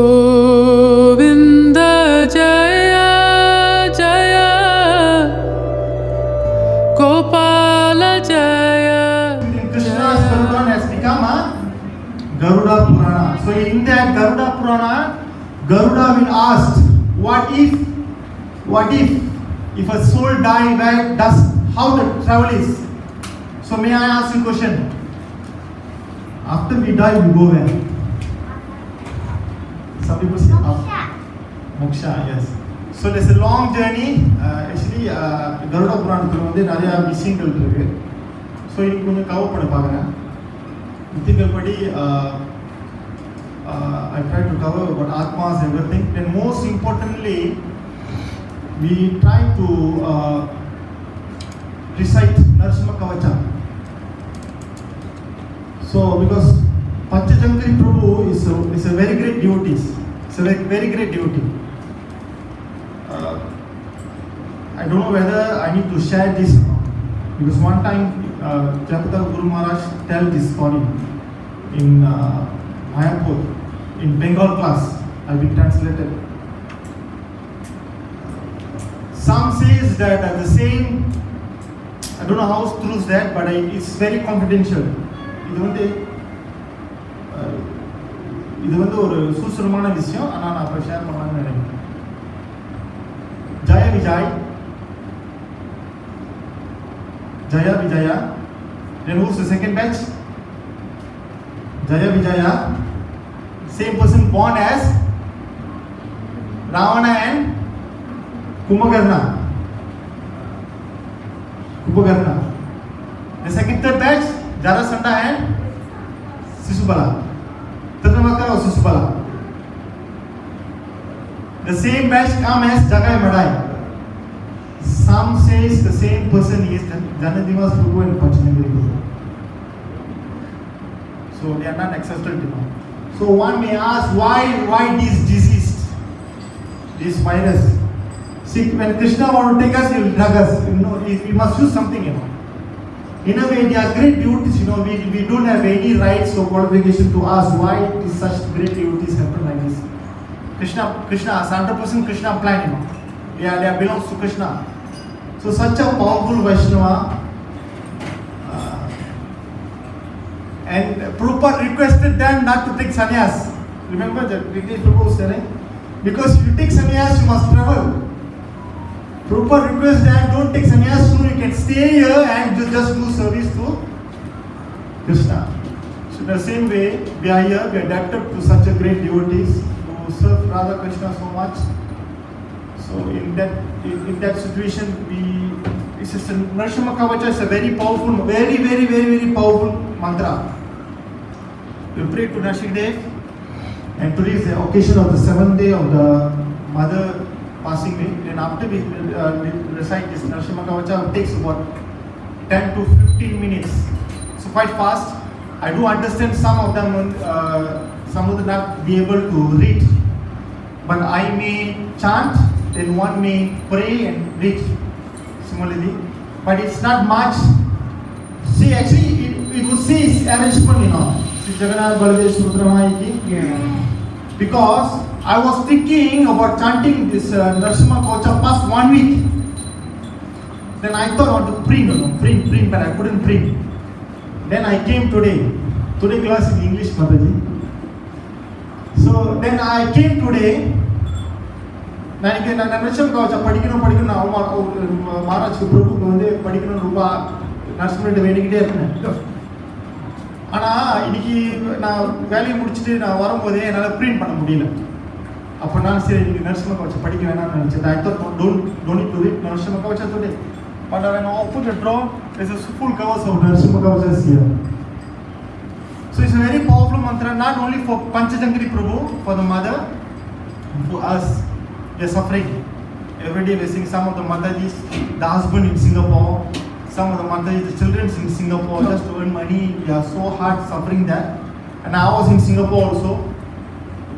Govinda Jaya Jaya Gopala Jaya. Krishna's Garuda has become a Garuda Purana. So in that Garuda Purana, Garuda will ask, what if a soul die, where does, how the travel is? So may I ask you a question? After we die, we go where? Some people say Moksha, yes. So there's a long journey. Actually, Garuda Puranathula வந்து நிறைய விஷயங்கள் இருக்கு. So இன்னைக்கு கொஞ்சம் cover பண்ண பார்க்குறேன். Mythical படி I try to cover about Atmas, everything. And most importantly, we try to recite Narasimha Kavacha. So because Panchajankari Prabhu is a very great devotee. It's a very great devotee. I don't know whether I need to share this because one time Jayapataka Guru Maharaj tell this story in Mayapur in Bengal class. I'll be translated. Some says that the same, I don't know how true is that, but it's very confidential. இது வந்து ஒரு சூசரமான விஷயம். ஆனால் நான் இப்போ share பண்ணலாம்னு நினைக்கிறேன். Jaya Vijaya. Then who's the second batch? Jaya Vijaya. Same person born as Ravana and Kumbhakarna. The third batch, Jarasandha and Sisubala. Tatramakara or Sisubala. The same batch come as Jagai Madai. Some says the same person is Janadimas Prabhu and Panchajankari Prabhu. So they are not accessible to know. So one may ask why this disease, this virus. See, when Krishna want to take us, he will drug us. We must use something, In a way, they are great devotees, we don't have any rights or qualification to ask why such great devotees happen like this. Krishna, 100% Krishna plan, They belongs to Krishna. So such a powerful Vaishnava, and Prabhupada requested them not to take sannyas. Remember that Prabhupada was telling? Because if you take sannyas, you must travel. Prabhupada requests them, don't take sannyas, so you can stay here and just do service to Krishna. So in the same way, we are here, we are adapted to such a great devotees who serve Radha Krishna so much. So in that situation, it's just Narasimha Kavacha is a very powerful, very powerful mantra. We pray to Narasimhadev, and today is the occasion of the 7th day of the mother passing away. Then after we recite this Narasimha Kavacha, it takes about 10 to 15 minutes. So quite fast. I do understand some of them not be able to read, but I may chant, then one may pray and read similarly. But it's not much. See, actually, it would say it's arrangement, Sri Jagannath Baladev Subrahmanyaki. Because I was thinking about chanting this Narasimha Kavacha past 1 week. Then I thought I want to print, but I couldn't print. Then I came today. Today class is English, Mataji. So then I came today. நான் நரசிம்ம கவச்சா படிக்கணும் மகாராஜ் பிரபுக்கு வந்து படிக்கணும் ரொம்ப நரசிம்மர்கிட்ட வேண்டிக்கிட்டே இருந்தேன். ஆனால் இன்னைக்கு நான் வேலையை முடிச்சுட்டு நான் வரும்போதே என்னால் பிரிண்ட் பண்ண முடியல. அப்போ நான் சரி இன்னைக்கு நரசிம்ம கவச்சா படிக்க வேணாம்னு நினச்சேன். I thought don't need to read Narasimha Kavacha today. But when I open the drawer, there's a full covers of Narasimha Kavacha here. So it's a very powerful mantra, not only for Panchajankari Prabhu, for the mother, for us. They're suffering. Every day we're seeing some of the Matajis, the husband in Singapore, some of the Matajis, the children in Singapore, just to earn money. They are so hard suffering that. And I was in Singapore also.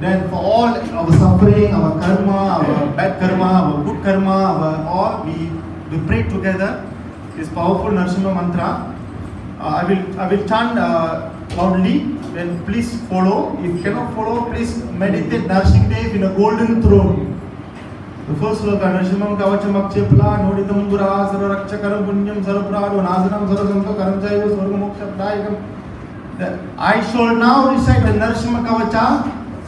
Then for all our suffering, our karma, our bad karma, our good karma, we pray together this powerful Narasimha mantra. I will chant loudly. then please follow. If you cannot follow, please meditate Narsimha Dev in a golden throne. The first sloka, Narsimham Kavacham Akshepla, Nodidam Gura, Sarakchakaram Punyam, Saraprado, Nasanam, Sarasamto, Karamjaya, Swargamoksham, Dayakam. I shall now recite the Narsimha Kavacha,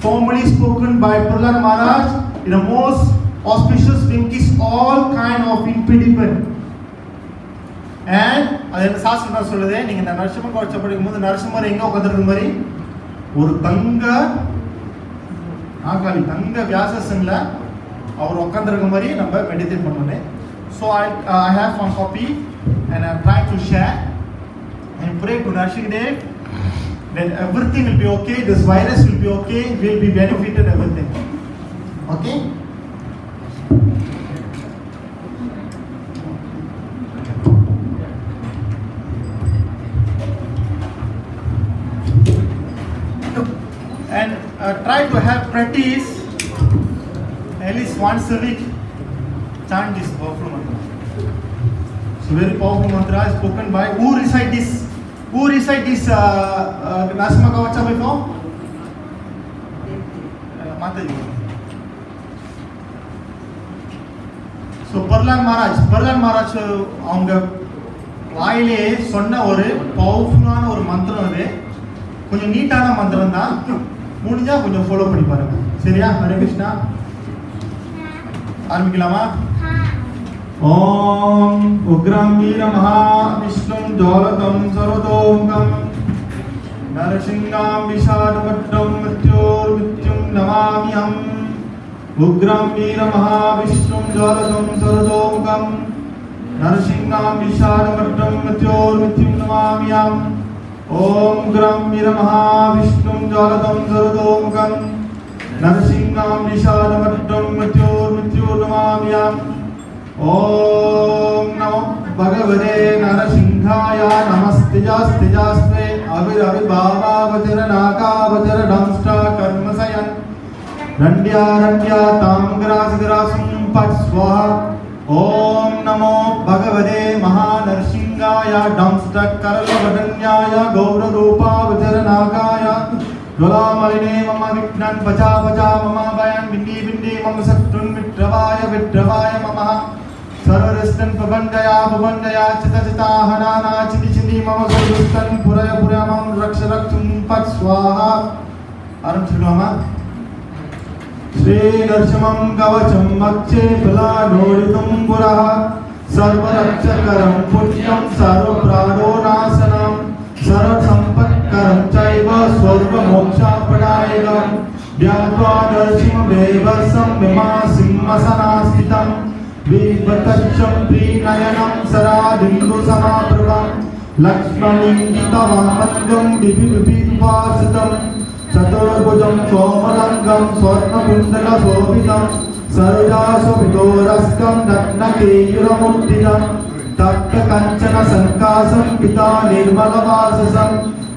formally spoken by Prahlad Maharaj in a most auspicious winkies all kind of impediment. And அது சாஸ்திரம் என்ன சொல்லுது, நீங்க இந்த நரசிம்ம கவச்சம் படிக்கும்போது நரசிம்மர் எங்க உட்கார்ந்திருக்கிற மாதிரி ஒரு தங்க நாகாலி தங்க வியாசசன்ல அவர் உட்கார்ந்திருக்கிற மாதிரி நம்ம மெடிடேட் பண்ணணும். So I have one copy and I'm trying to share and pray to Narsimha Dev that everything will be okay, this virus will be okay, will be benefited everything. Okay? And try to have practice at least once a week. Chant this powerful mantra. It's a very powerful mantra spoken by who recite this? Who recite this Narsimha Kavacha before? Mataji. So Prahlad Maharaj அவங்க வாயிலே சொன்ன ஒரு பவர்ஃபுல்லான ஒரு மந்திரம் அது. கொஞ்சம் நீட்டான மந்திரம் தான், முடிஞ்சா கொஞ்சம் ஃபாலோ பண்ணி பாருங்க. சரியா? ஹரே கிருஷ்ணா. ஆரம்பிக்கலாமா? ஓம் உக்ரம் வீர மகாவிஷ்ணும் ஜோலதம் சர்வதோமுகம் நரசிங்காம் விஷாடமட்டம் மிருத்யோர்மித்யும் நமாமிஹம். உக்ரம் வீர மகாவிஷ்ணும் ஜோலதம் சர்வதோமுகம் நரசிங்காம் விஷாடமட்டம் மிருத்யோர்மித்யும் நமாமிஹம். ओम ग्रम वीर महाविष्णुं ज्वालतं सर्वतोमुखं नरसिंहां विशालमट्टं मृत्योर्मृत्योर्नमाम्यहम्. ओम नमो भगवते नरसिंहाय नमस्तेजास्तेजास्ते अविर्भावावचरनाकावचर डंष्टा कर्मसयन् रण्ड्या तामग्रासग्रासं पट् स्वाहा. ओम नमो भगवते महानरसिंहाय डंष्टकरलवदन्याय गौररूपावचरनाकाय ज्वलामलिने मम विघ्नं पचा मम भयं बिन्दी मम शत्रुन् विट्रवाय मम सर्वरस्तन् पवन्दया चितचिताहनाना चिति मम सर्वस्तन् पुरय मम रक्षं पत् स्वाहा. आरंभ श्री नरसिंहं कवचं मक्षेपला नोडितं पुरः सर्वरक्षकरं पुण्यं सर्वप्राणोनाशनं सर्वसम्पत्करं चैव स्वर्गमोक्षापदायकं ध्यात्वा नरसिंहदेवं सिंहासनास्थितं विभतच्छं त्रिनयनं सरादिन्दुसमाप्रभं लक्ष्मणीङ्गितवामङ्गं विभिविभासितं चतुर्भुजं सोमलङ्गं स्वर्णकुण्डलशोभितं सरोजाशोभितोरस्कं रत्नकेयूरमुद्रितं तप्तकञ्चन सङ्कासं पिता निर्मलवाससं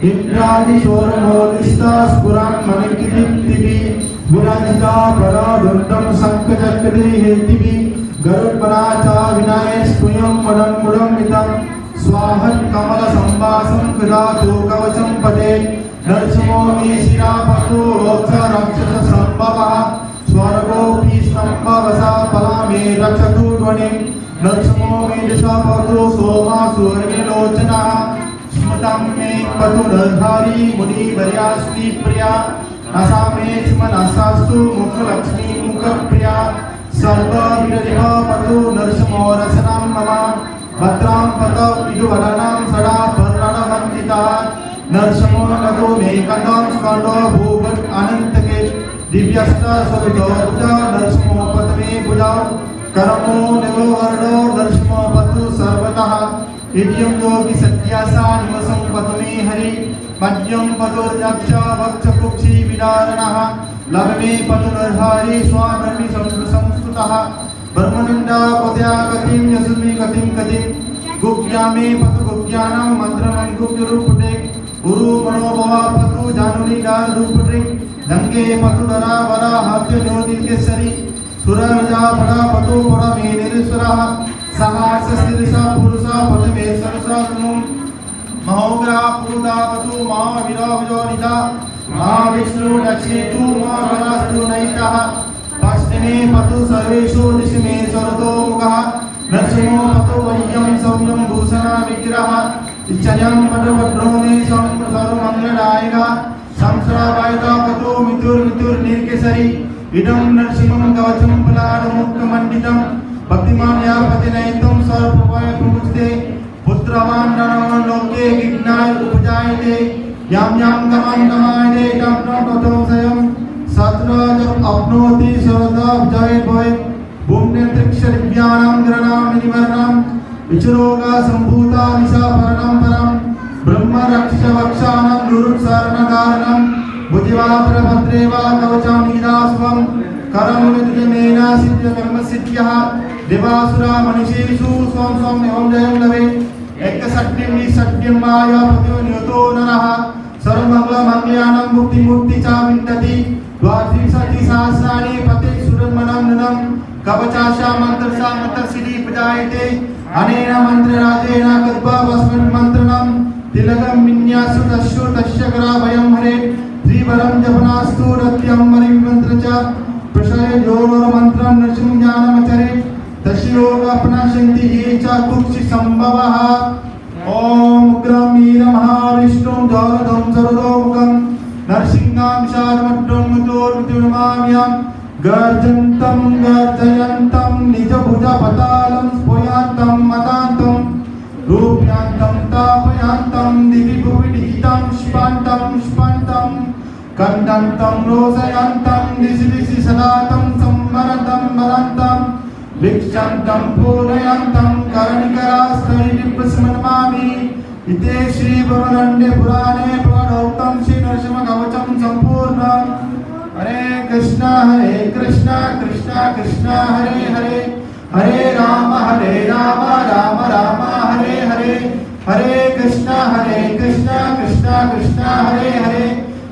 इन्द्रादिशोरमोदिष्टा स्फुरन्मणिकिदीप्तिभिः गुणजिता परादुण्डं शङ्खचक्रधीहेतिभिः गरुड्पराचा विनये स्तूयं मदन्मुदमितं स्वाहं कमलसंवासं कृदातु कवचं पदे नरसिंहो मे शिरापतु रोक्षराक्षससम्भवः स्वर्गोऽपि स्तम्भवसा फलामे रक्षतु ध्वनिं नरसिंहो मे दिशापतु सोमासुवर्णलोचनः स्मृतं मे पतुरधारी मुनिवर्यास्ति प्रिया नसा मे स्मनसास्तु मुखलक्ष्मी मुखप्रिया सर्वविरदिह पतु नरसिंहो रसनं मम भद्रां पत विदुवदनां सदा पर्णवन्दिता नरसिंहो नतो मे कन्दं स्कन्दो भूवत् अनन्तके दिव्यस्ता सवितो भुजा नरसिंहो पद्मे भुजा करमो निलोवर्णो नरसिंहो पतु सर्वतः इत्यं योगि सत्यासा निवसं पद्मे हरि मध्यं पतुर्यक्ष वक्षपुक्षी विदारणः लग्ने पतुर्धारी स्वामी संस्कृतः ब्रह्मनिन्दा पदया गतिं यस्मै गतिं गुप्यामे पतु गुप्यानां मन्त्रमं गुप्यरूपटे गुरु मनोभवा पतु जानुनी दान रूपटे गंगे पतु दरा वरा हास्य ज्योति केसरी सुरजा बड़ा पतु बड़ा मेनिरसुरा सहस सिरसा पुरुषा पतु मे सरसा सुमुं महोग्रह पूर्वदावतु महावीरो निजा महाविष्णु दक्षिणेतु महागणास्तु नैतः पश्चिमे पतु सर्वेषु दिशमे सरतो मुखः नरसिंहो पतु वह्यं सौम्यं भूषण विग्रह इच्छयं पटवड्रोमे सर्वमङ्गलदायकः संस्रावायता पतु मिथुर निर्केसरी इदं नरसिंहं कवचं फलारमुक्तमण्डितं भक्तिमान् या पतिनयितं सर्वभय प्रमुच्यते पुत्रवान् नरवान् लोके विघ्नाय उपजायते यां गमायते तं ततो स्वयं सत्रजम् अप्नोति सर्वदा विजय भवे भूम्यन्तरिक्षदिव्यानां ग्रहाणां विनिवर्णं विचरोगा सम्भूता निशापरणं परं ब्रह्म रक्षवक्षाणां गुरुत्सरणकारणं बुद्धिवात्रभद्रेवा कवचं नीदास्वं करमुनिर्जमेना सिद्ध्यकर्मसिद्ध्यः देवासुरा मनीषेषु स्वं स्वं एवं जयं लवे एकसत्यं निसत्यं माया पतियो नियतो नरः सर्वमङ्गलमङ्गलानां मुक्तिमूर्ति च विन्दति द्वात्रिंशतिसहस्राणि पते सुरमणं ननं कवचाशा मन्त्रसा मन्त्रसिद्धि प्रजायते अनेन मन्त्रराजेन कल्पवस्मिन् मन्त्रणं तिलकं विन्यासु तस्य कराभयं हरे त्रिवरं जपनास्तु रत्यं मरिमन्त्र च प्रशय योगमन्त्रं नृसिंहज्ञानमचरे तस्योगपनाशन्ति ये च कुक्षि सम्भवः ॐ उग्रं वीरमहाविष्णुं जलदं सर्वतोमुखं नरसिंहं शारमट्टोन्मुतोर्मुतिर्माम्यं गर्जन्तं गर्जयन्तं निजभुजपतालं स्फुयान्तं मतान्तं रूप्यान्तं तापयान्तं दिवि भुवि निहितं स्पन्दं कण्डन्तं रोषयन्तं दिशि दिशि सदातं संवरन्तं वरन्तं भिक्षन्तं पूरयन्तं कर्णिकरास्तैर्निपस्मन्मामि इति श्रीब्रह्माण्डे पुराणे प्रणोक्तं श्रीनरसिंहकवचं सम्पूर्णम् हरे Krishna Krishna Krishna Hare Hare Hare Ram Ram Ram Hare Hare Hare Krishna Krishna Krishna Hare Hare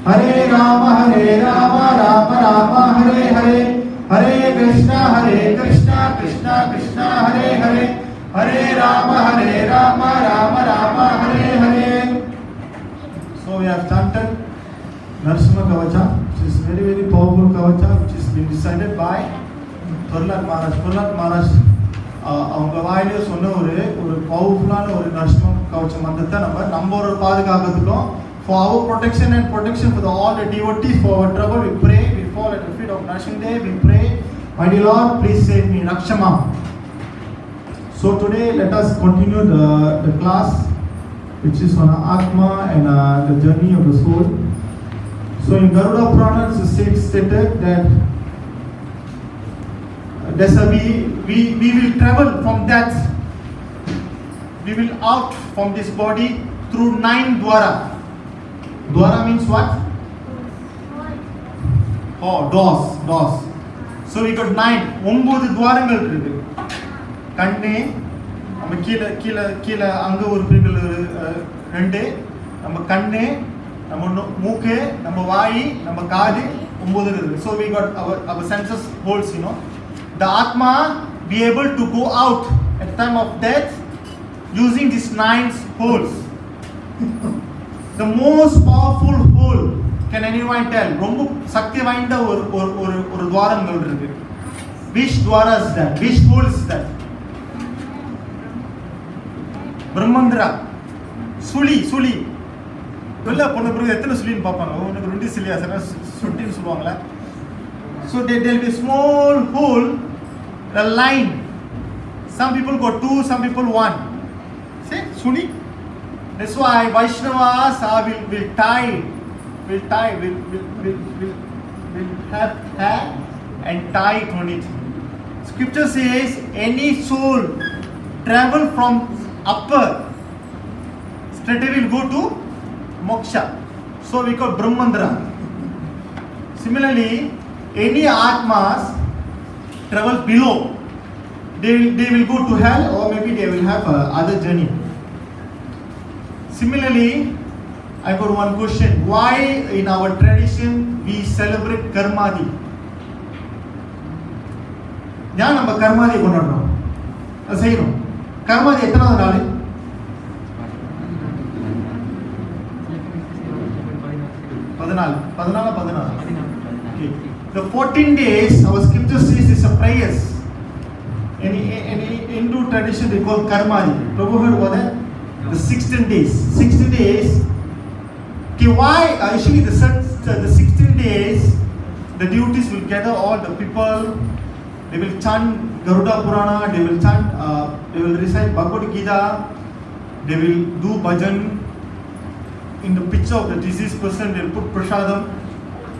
Hare Ram Ram Hare Hare Hare Krishna Krishna Krishna Hare Hare Hare Ram Ram Hare Hare. So we have chanted Narasimha Kavacha, which is very powerful Kavacha, which is been decided by Prahlad Maharaj. Prahlad Maharaj அவங்க வாயிலே சொன்ன ஒரு பவர்ஃபுல்லான ஒரு நரசிம்ம கவச்ச மந்திரத்தை நம்ம ஒரு பாதுகாக்கிறதுக்கும் for our protection and protection for all the devotees for our trouble, we pray, we fall at the feet of Narasimha, we pray, mighty Lord, please save me, Rakshama. So today let us continue the class which is on Atma and the journey of the soul. So in Garuda Purana it is stated that we will travel from that, we will out from this body through 9 dwara. Dwara means what? Oh, doors. So we got 9. 9 துவாரங்கள் இருக்கு. கண்ணு, நம்ம கீழ அங்க உறுப்புகள் 2, நம்ம கண்ணு, நம்ம மூக்கு, நம்ம வாய், நம்ம காது 9 இருக்கு. So we got our senses holes, you know. The Atma be able to go out at the time of death using these 9 holes. The most powerful hole, can anyone tell? ரொம்ப சக்தி வாய்ந்த ஒரு துவாரங்கள் இருக்கு. Which dwara is that? Which hole is that? பிரம்மந்திரா, சுழி. வெள்ள பொண்ணு பிறகு எத்தனை சுழின்னு பார்ப்பாங்க. உனக்கு 2 சுழியா சார் சுட்டின்னு சொல்லுவாங்களே. So there will be small hole, a line. Some people got 2, some people 1. See, suli. That's why Vaishnavas will have hair and tie it on it. Scripture says any soul travel from upper, straight will go to moksha. So we call Brahmandra. Similarly, any atmas travel below. They will go to hell, or maybe they will have other journey. Similarly, I got one question. Why in our tradition we celebrate Karmadi? ஏன் நம்ம கர்மாதியை கொண்டாடுறோம்? அது செய்யணும். கர்மாதி எத்தனாவது நாள்? Okay. The 14 days, our scripture says, is a prayers. In Hindu tradition, they call karmani. Prabhu heard about that? The 16 days. 16 days. Okay, why? Actually, the 16 days, the devotees will gather all the people. They will chant Garuda Purana. They will chant. They will recite Bhagavad Gita. They will do bhajan. In the picture of the deceased person, they will put prasadam.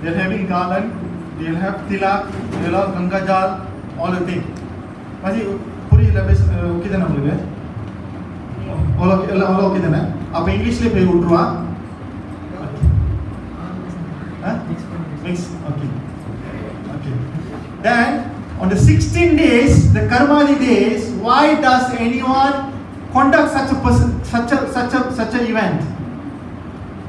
They are having garland. They will have tilak. They will have Ganga Jal. All the thing. Maji, puri labes okay dana boleh. All okay dana. Apa English le pay utruwa? Huh? Mix. Okay. Then on the 16 days, the Karmali days, why does anyone conduct such a event?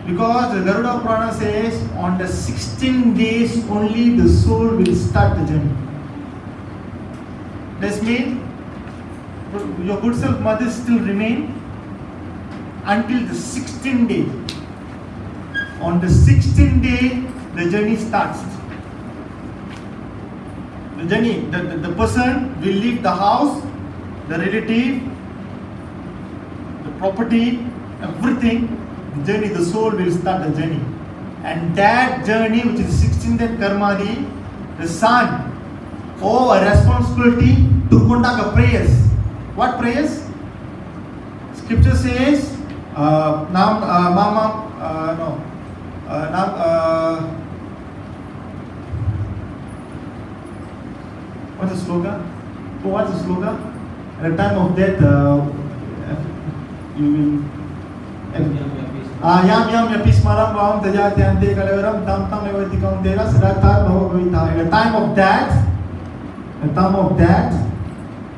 Because the Garuda Purana says on the 16 days only the soul will start the journey. This means your good self mother still remain until the 16th day. On the 16th day, the journey starts. The journey, the person will leave the house, the relative, the property, everything. The journey, the soul will start the journey. And that journey, which is 16th Karmadi, the son, a responsibility to conduct a prayers. What prayers? Scripture says, what's the slogan? What's the slogan? At the time of death, you will. Yam yam yapis maram bhavam tajate ante kalevaram tam tam evatikam tera sadatar bhava bhavita. At the time of that,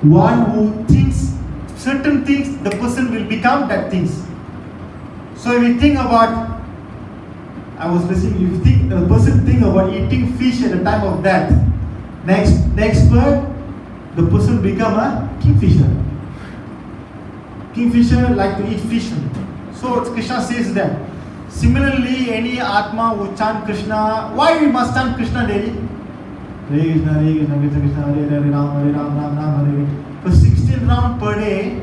one who thinks certain things, the person will become that things. So if you think about, I was listening, if you think the person think about eating fish at the time of death, next birth, the person become a kingfisher. Kingfisher like to eat fish. So Krishna says that. Similarly, any Atma who chant Krishna, why we must chant Krishna daily? Hare Krishna, Krishna Krishna, Hare Hare, Ram Ram, Hare. For 16 rounds per day.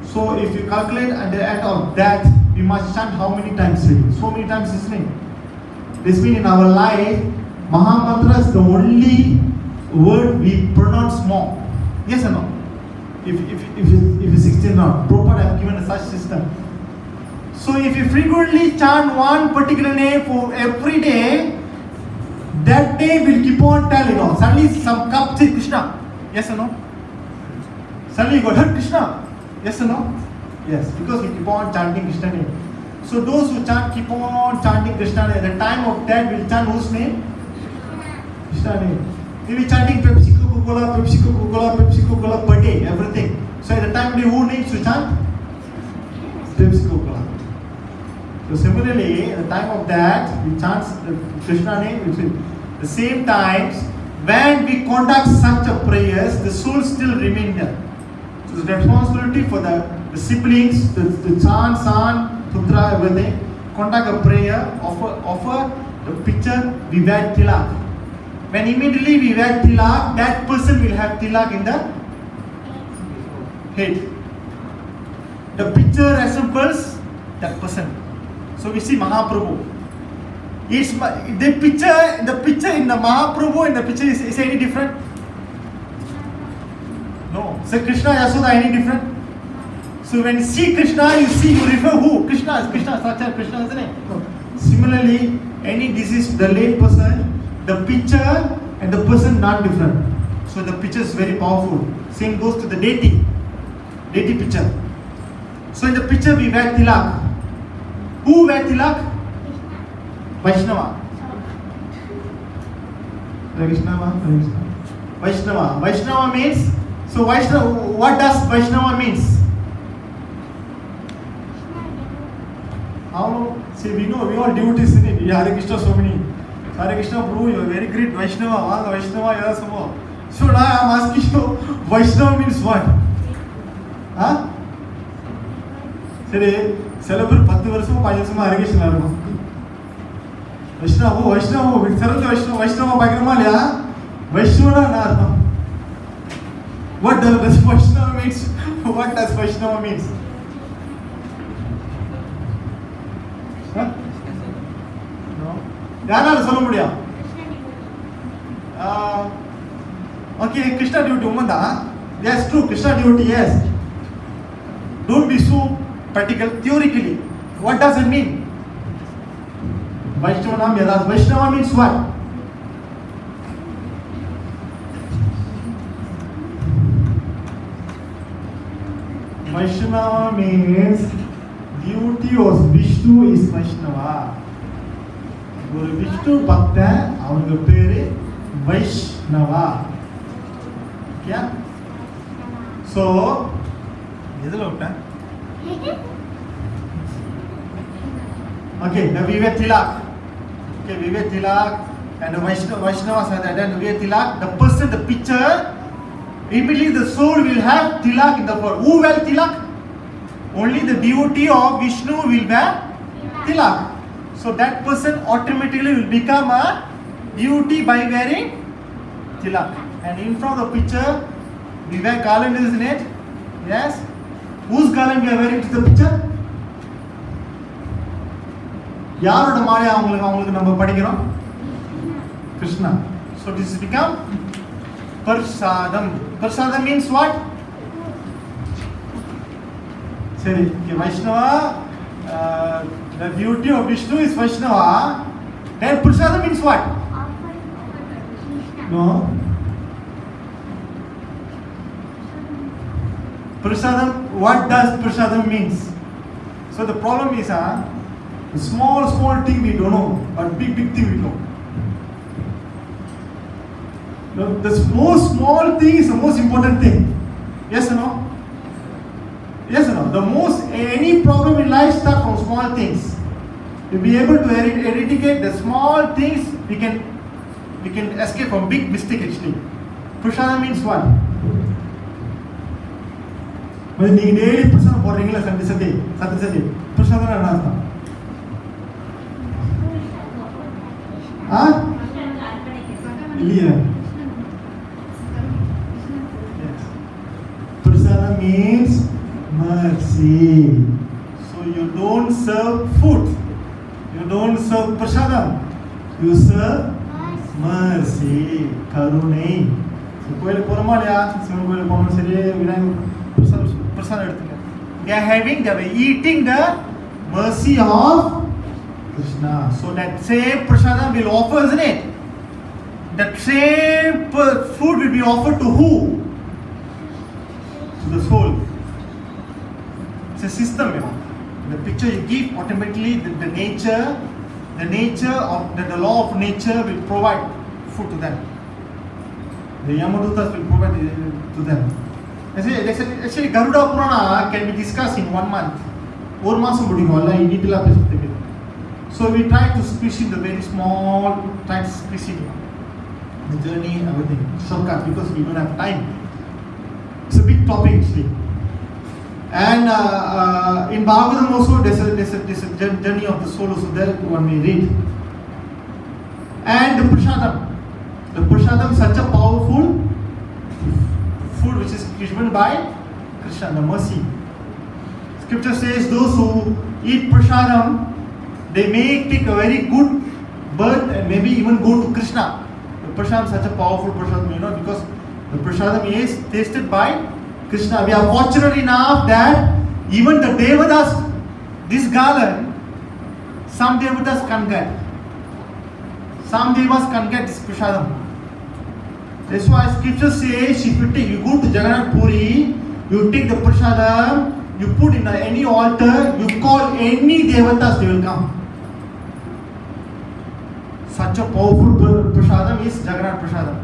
So if you calculate at the end of that, we must chant how many times daily? So many times listening. This means in our life, Maha Mantra is the only word we pronounce more. Yes or no? If it's 16 rounds, Prabhupada have given such system. So if you frequently chant one particular name for every day, that day will keep on telling. Suddenly some cup say Krishna. Yes or no? Suddenly you got heard Krishna. Yes or no? Yes, because we keep on chanting Krishna name. So those who chant, keep on chanting Krishna name. At the time of death, will chant whose name? Krishna name. We will chanting Pepsi Coca-Cola per day, everything. So at the time, who needs to chant? Pepsi Coca-Cola. So similarly, at the time of that, we chant the Krishna name. The same times, when we conduct such a prayers, the soul still remain there. So the responsibility for the siblings, the son, putra, everything, conduct a prayer, offer the picture, we wear tilak. When immediately we wear tilak, that person will have tilak in the head. The picture resembles that person. So we see Mahaprabhu. The picture in the Mahaprabhu and the picture is any different? No. So Krishna Yashoda any different? So when you see Krishna, you refer who? Krishna, Sakshat Krishna, isn't it? No. Similarly, any disease, the late person, the picture and the person not different. So the picture is very powerful. Same goes to the deity picture. So in the picture we wear tilak. Who wear tilak? Vaishnava. Vaishnava means, so Vaishnava, what does Vaishnava means? How? See, we know, we all devotees in it. Hare Krishna so many. Hare Krishna Prabhu, you are very great Vaishnava. All the Vaishnava, you are some. So now I am asking you, Vaishnava means what? Huh? Say, celebrate 10 வருஷமா 5 வருஷமா Hare Krishna இருக்கும். Vaishnava, Vaishnava பயங்கரமா இல்லையா? Vaishnava என்ன அர்த்தம்? What does Vaishnava means? What does Vaishnava means? Huh? No. யாரால சொல்ல முடியும்? Okay, Krishna devotee woman da. Yes, true, Krishna devotee, yes. Don't be so practical. Theoretically, what does it mean? Vaishnava means what? Vaishnava means devotee of Vishnu is Vaishnava. ஒரு விஷ்ணு பக்தன் அவங்க பேரு Vaishnava. Okay? So எதுல விட்டேன்? Okay, the Vivek Tilak. Okay, Vivek Tilak and the Vaishnava said that. Then Vivek Tilak, the person, the picture, immediately the soul will have Tilak in the form. Who wear Tilak? Only the devotee of Vishnu will wear Tilak. So that person automatically will become a devotee by wearing Tilak. And in front of the picture, we wear garland, isn't it? Yes. Whose garland we are wearing to the picture? யாரோட மாலை அவங்களுக்கு நம்ம படிக்கிறோம்? Krishna. So this has become Prasadam. Prasadam means what? சரி, Vaishnava, the beauty of Vishnu is Vaishnava. Then Prasadam means what? No. Prasadam, what does Prasadam means? So the problem is, small thing we don't know, but big thing we know. The most small thing is the most important thing. Yes or no? Yes or no? Any problem in life starts from small things. To be able to eradicate the small things, we can escape from big mistake actually. Prasadam means what? நீங்க daily பிரசாதம் போடுறீங்களா? Sunday பிரசாதம் என்ன அர்த்தம்? இல்லையா? Prasadam means mercy. So you don't serve food. You don't serve prasadam. You serve mercy. கருணை. கோயிலுக்கு போறோமா இல்லையா? சிவன் கோயிலுக்கு போகணும், சரி, விநாயகர் பிரசாதம் எடுத்துக்க. They are eating the mercy of Krishna. So that same prasadam will offer, isn't it? That same food will be offered to who? To the soul. It's a system, you know. The picture you give, automatically the nature of the law of nature will provide food to them. The Yamadutas will provide to them. Actually, Garuda Purana can be discussed in 1 month. One மாசம் முடியும் அல்ல இனிட்டலா பேசுறதுக்கு. So we try to squeeze in the very small, try to squeeze in the journey, everything shortcut because we don't have time. It's a big topic actually. And in Bhagavatam also there's a journey of the soul also there one may read. And the prasadam is such a powerful food which is given by Krishna, the mercy. Scripture says those who eat prasadam, they may take a very good birth and maybe even go to Krishna. The prasadam is such a powerful prasadam, you know, because the prasadam is tasted by Krishna. We are fortunate enough that even the Devatas, this garland, some Devatas can get. Some Devas can get this prasadam. That's why scripture says if you go to Jagannath Puri, you take the prasadam, you put in any altar, you call any Devatas, they will come. Such a powerful prasadam is Jagannath prasadam.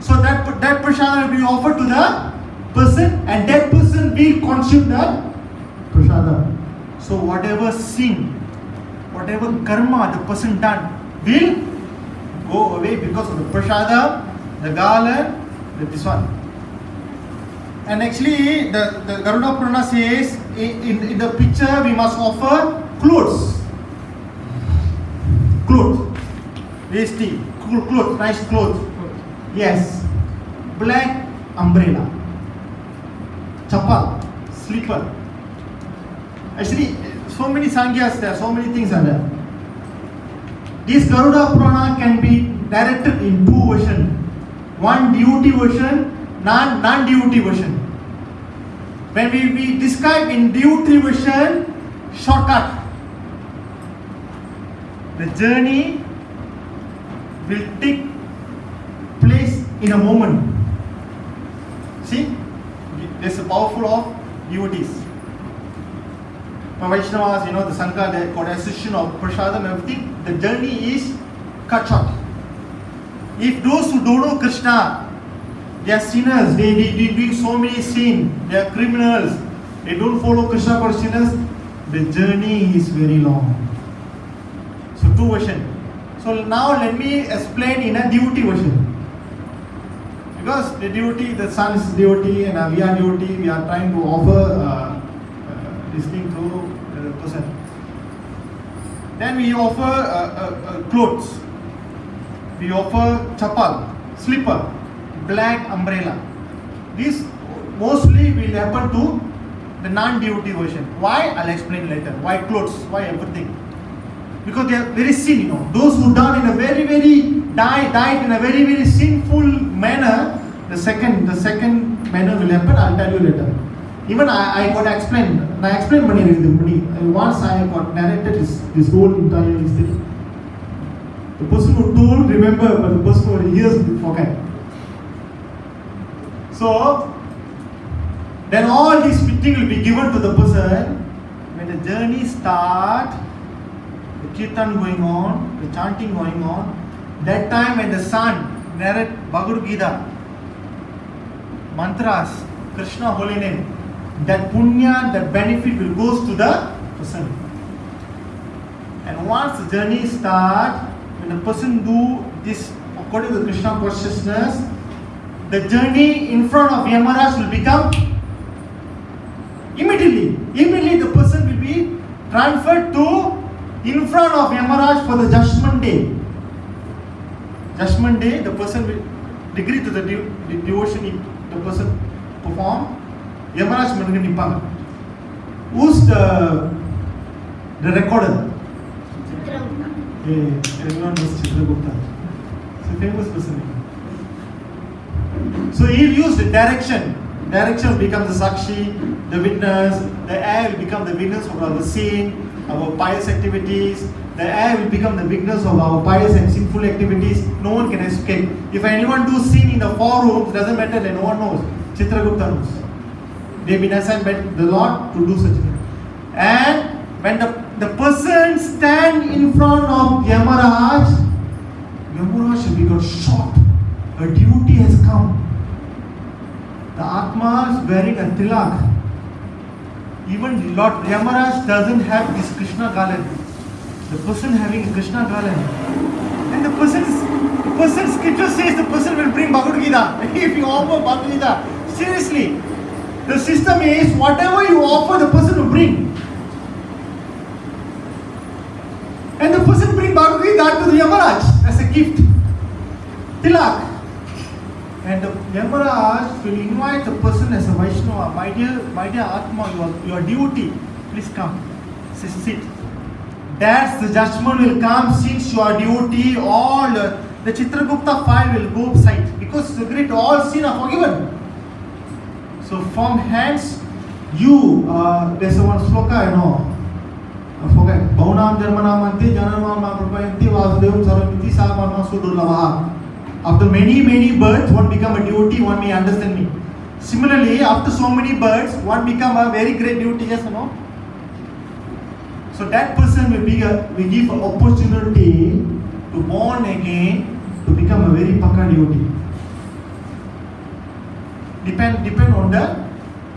So that prasadam will be offered to the person and that person will consume that prasadam. So whatever sin, whatever karma the person done will go away because of the prasadam, the garland, this one. And actually the Garuda Purana says in the picture we must offer clothes. Vesti, clothes, nice clothes. Yes. Black umbrella. Chappal, slipper. Actually, so many sangyas there, so many things are there. This Garuda Purana can be directed in two versions. One deity version, non-deity version. When we describe in deity version, shortcut. The journey will take place in a moment. See, there's a powerful of devotees. For Vaishnavas, you know, the Sangha, they got association of prasadam, everything. The journey is cut short. If those who don't know Krishna, they are sinners, they doing so many sins, they are criminals, they don't follow Krishna consciousness, the journey is very long. So two versions. So now let me explain in a devotee version. Because the devotee, the son is devotee and we are devotee, we are trying to offer this thing to the person. Then we offer clothes. We offer chapal, slipper, black umbrella. This mostly will happen to the non-devotee version. Why? I'll explain later. Why clothes? Why everything? Because they are very sin, you know. Those who died in a died in a very sinful manner. The second manner will happen. I'll tell you later. Even I got explained. I explained money. Once I got narrated this whole entire history. The person who told remember, but the person who hears forget. So then all this thing will be given to the person when the journey starts. The kirtan going on, the chanting going on. That time when the son narrate Bhagavad Gita, mantras, Krishna holy name, that punya, that benefit will goes to the person. And once the journey starts, when the person do this according to Krishna consciousness, the journey in front of Yamaraj will become immediately the person will be transferred to in front of Yamaraj for the judgment day. Judgment day, the person will agree to the devotion the person perform. Yamaraj Mangan Nipanga. Who's the recorder? Everyone knows Chitragupta. It's a famous person. So he'll use the direction. Direction will become the sakshi, the witness. The air will become the witness of our sin, our pious activities. The air will become the witness of our pious and sinful activities. No one can escape. If anyone do sin in the 4 rooms, doesn't matter, then no one knows. Chitragupta knows. They've been assigned by the Lord to do such thing. And when the person stand in front of Yamaraj will be got shocked. A duty has come. The Atma is wearing a tilak. Even Lord Yamaraj doesn't have this Krishna garland. The person having a Krishna garland. And the person scripture says the person will bring Bhagavad Gita. If you offer Bhagavad Gita, seriously, the system is whatever you offer, the person will bring. And the person bring Bhagavad Gita to the Yamaraj as a gift. Tilak. And the Yamaraj will invite the person as a Vaishnava. My dear Atma, your devotee, please come. Sit. That's the judgment will come since you are devotee. All the Chitragupta file will go upside because it's agreed all sin are forgiven. So from hence, there's one sloka, you know. I forget. Bhaunam Jarmanamanti Jananam Prapayanti Vasudevam Sarvamiti Samarma Sudurlavaha. After many births, one become a devotee, one may understand me. Similarly, after so many births, one become a very great devotee, yes or no? So that person will give an opportunity to born again to become a very pakka devotee. Depend on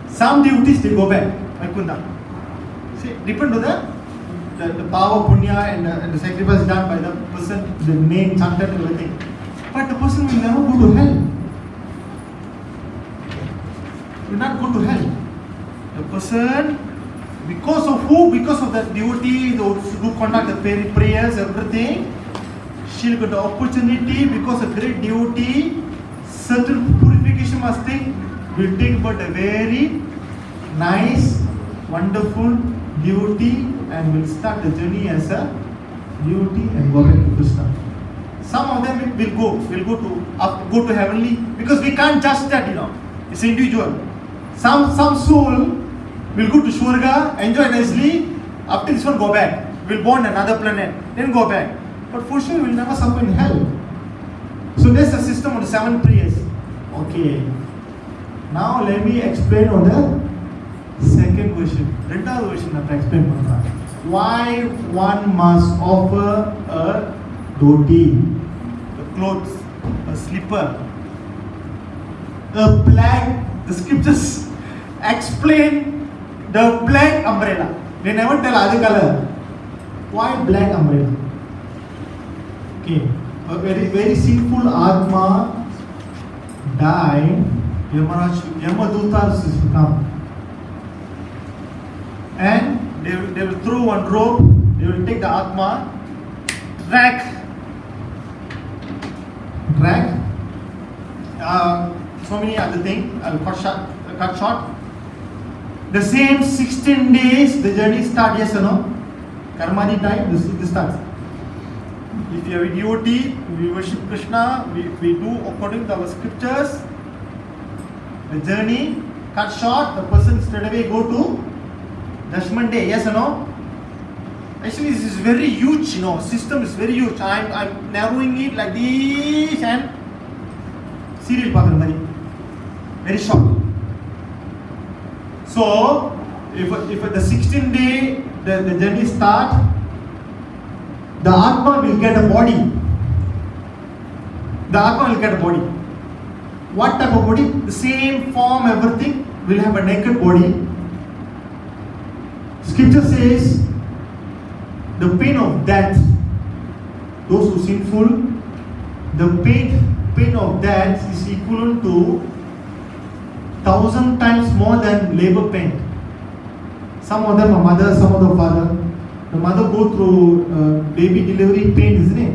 some devotees they go back, Vaikunta. See, depend on the power, punya and the sacrifice done by the person, the name chanted and everything. But the person will never go to hell. Will not go to hell. The person, because of who? Because of that devotee, those who conduct the prayers, everything, she'll get the opportunity because a great devotee, certain purification must take, will take but a very nice, wonderful devotee and will start the journey as a devotee and go back to Krishna. Some of them will go to heavenly because we can't judge that, It's individual. Some soul will go to Shwarga, enjoy nicely. After this one, go back. Will born another planet, then go back. But for sure, will never suffer in hell. So there's a system of the 7 prayers. Okay. Now let me explain on the second question. Rental version I explain why one must offer a dhoti, a clothes, a slipper, a black. The scriptures explain the black umbrella. They never tell other color. Why black umbrella? Okay, a very sinful Atma died. Yamadutas will come, and they will throw one rope. They will take the Atma, drag. So many other things. I'll cut short. The same 16 days the journey starts, yes or no? Karmadi time, this starts. If you are a devotee, we worship Krishna, we do according to our scriptures. The journey cut short, the person straight away go to Dashman day, yes or no? Actually this is very huge, system is very huge. I'm narrowing it like this and serial Pagamari. Very short. So, if the 16th day the journey starts, the Atma will get a body. The Atma will get a body. What type of body? The same form, everything, will have a naked body. Scripture says, the pain of death, those who sinful, the pain of death is equivalent to 1,000 times more than labor pain. Some of them are mother, some of them father. The mother go through baby delivery pain, isn't it?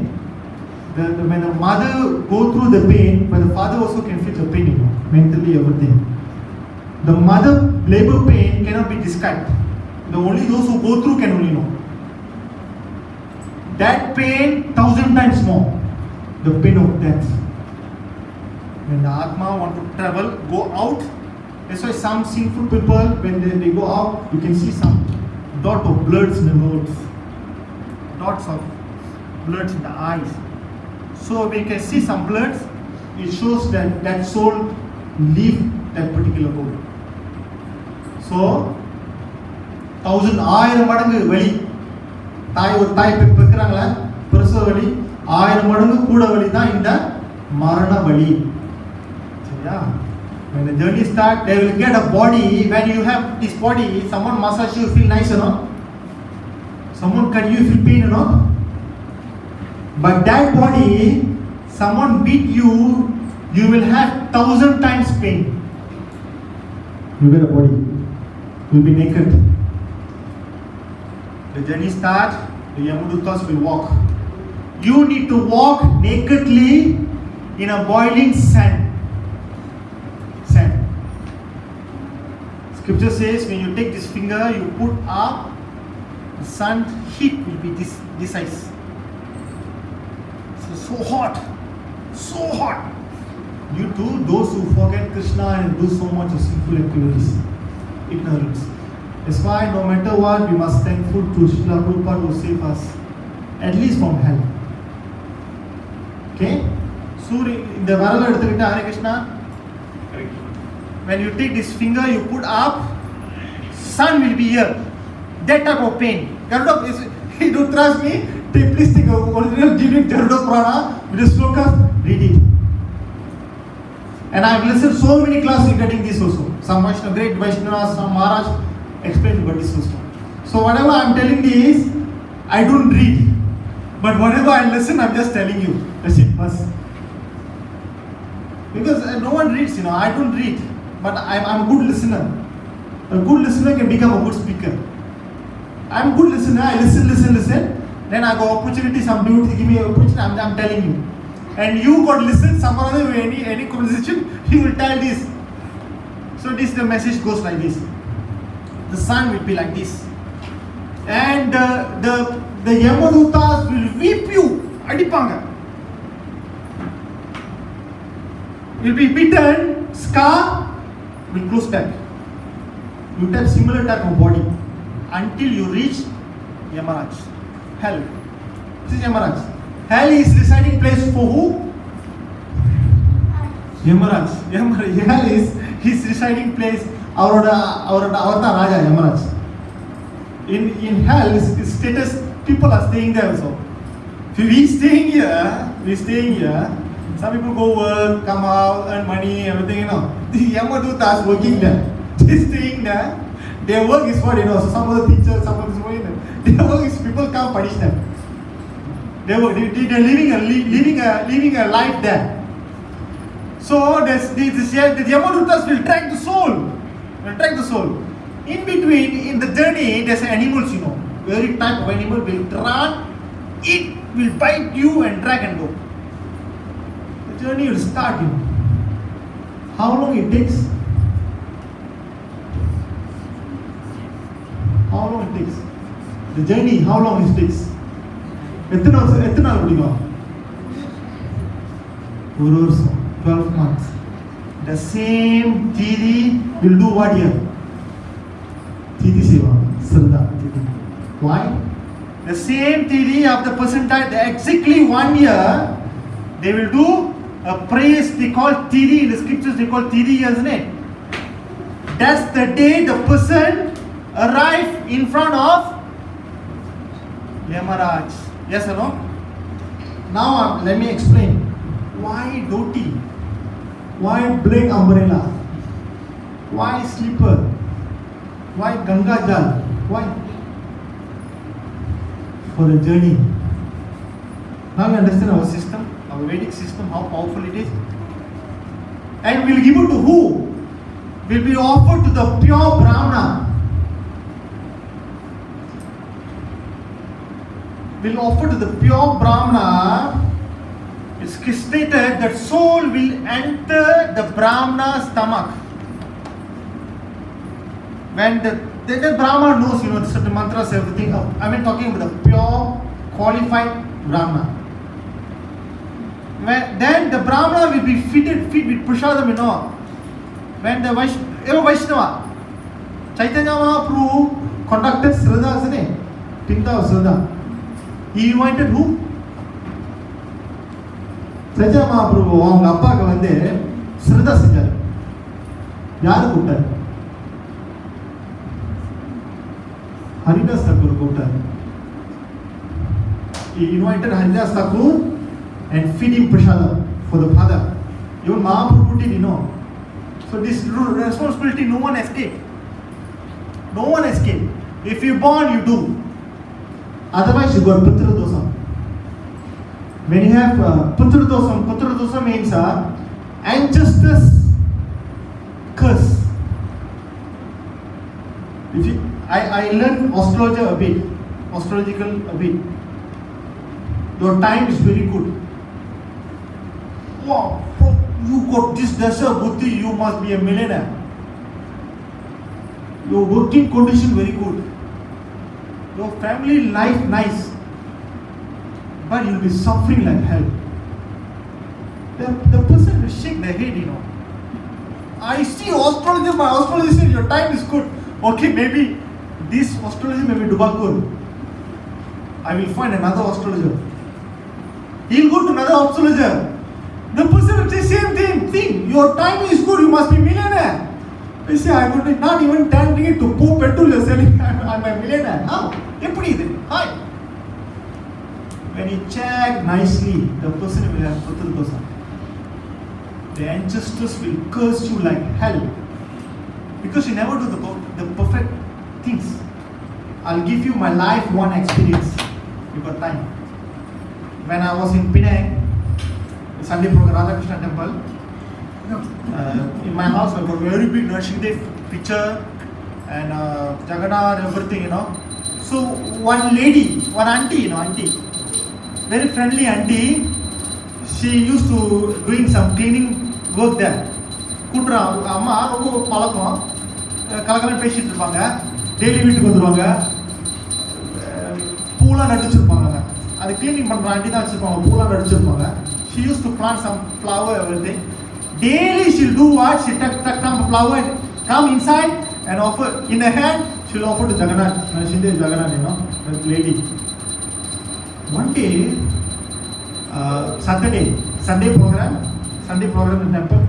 When the mother go through the pain, but the father also can feel the pain, mentally, everything. The mother labor pain cannot be described. Only those who go through can only know. That pain 1,000 times more. The pain of death. When the Atma want to travel, go out. That's why some sinful people, when they go out, you can see some dot of bloods in the nose, dots of bloods in the eyes. So when you can see some bloods, it shows that that soul leave that particular body. So 1,000 மடங்கு வலி. தாய் பெக்குறாங்களா பிரசவ வலி 1000 மடங்கு கூட வலி தான் இந்த மரண வலி. சரியா? When the journey starts, they will get a body. When you have this body, someone massage you, feel nice, Someone cut you, feel pain, But that body, someone beat you, you will have 1,000 times pain. You get a body. You will be naked. The journey starts, the Yamadutas will walk. You need to walk nakedly in a boiling sand. Scripture says when you take this finger, you put up, the sun heat will be this size. So hot, due to those who forget Krishna and do so much of sinful activities, ignorance. That's why no matter what, we must thankful to Srila Prabhupada who save us, at least from hell. Okay? In the Varala Eduthukitta Hare Krishna, when you take this finger, you put up, sun will be here. That type of pain. Garuda, you don't trust me? Please take original Divine Garuda Purana with the slokas, read it. And I have listened so many classes regarding this also. Some Vaishnava, great Vaishnavas, some Maharaj explained about this also. So whatever I am telling is, I don't read. But whatever I listen, I am just telling you. That's it. Because no one reads, I don't read. But I'm a good listener. A good listener can become a good speaker. I'm a good listener. I listen. Then I go opportunity, some dude give me an opportunity, I'm telling you. And you got to listen, some other way, any conversation, he will tell this. So this the message goes like this. The sun will be like this. And the Yamadutas will whip you. Adipanga. You'll be beaten, scar will close back. You have similar type of body until you reach Yamaraj. Hell. This is Yamaraj. Hell is residing place for who? Yamaraj. Hell is his residing place. Our Raja Yamaraj. In hell, his status, people are staying there also. We staying here. Some people go work, come out, earn money, everything, The Yamadutas working there. They staying there. Their work is what, So some of the teachers, some of the their work is people come punish them. They're living a life there. So the Yamadutas will track the soul. In between, in the journey, there's animals, Every type of animal will run, it will bite you and drag and go. The journey will start. How long it takes? How long it takes? The journey, how long it takes? எத்தனை நாள் பிடிக்கும்? 1 வருஷம், 12 months. The same Tidi will do what here? Tidi Seva, Srada. Why? The same Tidi of the person died exactly 1 year, they will do a praise, they call Tidi, in the scriptures they call Tidi, isn't it? That's the day the person arrive in front of Yamaraj. Yes or no? Now let me explain. Why dhoti? Why black umbrella? Why slipper? Why Ganga Jal? Why? For the journey. Now you understand our system, our Vedic system, how powerful it is. And we'll give it to who? Will be offered to the pure Brahmana. Will offer to the pure Brahmana. It's stated that soul will enter the Brahmana's stomach. When the Brahmana knows, certain mantras, everything. Talking about the pure, qualified Brahmana. Then the Brahmana will be feed with prasadam, When the Vaishnava, Chaitanya Mahaprabhu conducted Srada, isn't it? Tinta of Srada. He invited who? Chaitanya Mahaprabhu அவங்க அப்பாக்கு வந்து ஸ்ரதா செஞ்சாரு. யாரு கூப்பிட்டாரு? Haridas Thakur கூப்பிட்டாரு. He invited Haridas Thakur and feed him prasadam for the father. Even Mahaprabhu did, So this responsibility, no one escaped. No one escaped. If you born, you do. Otherwise, you got putra dosam. When you have putra dosam means ancestors curse. I learned astrological a bit. Your time is very good. Wow, you got this dasha buddhi, you must be a millionaire. Your working condition very good. Your family life nice, but you'll be suffering like hell. The person will shake their head, I see astrology, my astrology said your time is good. Okay, maybe this astrology may be Dubakur. I will find another astrologer. He'll go to another astrologer. The person will say same thing. Your time is good, you must be millionaire. I say, I would not even turn it to pour petrol, you're selling, I'm a millionaire. How? Hi. When you check nicely, the person will have putra dosa. The ancestors will curse you like hell. Because you never do the perfect things. I'll give you my life one experience. You got time. When I was in Penang, Sunday program, Radha Krishna temple, in my house I got very big Narasimha picture and Jagannath, everything, So one lady, one auntie, auntie, very friendly auntie, she used to doing some cleaning work there. கூட்டுறா அம்மா ரொம்ப பழக்கம், கலக்கலம் பேசிட்டு இருப்பாங்க, daily வீட்டுக்கு வந்துடுவாங்க, பூலாம் நடிச்சிருப்பாங்க. அது cleaning பண்ணுற ஆண்டி தான் வச்சுருப்பாங்க, பூலாம் நடிச்சிருப்பாங்க. She used to plant some flower everything. Daily she'll do what? She tuck some flower and come inside and offer in her hand. She'll offer to Jagannath. Shinde Jagannath, that lady. One day, Sunday program in temple.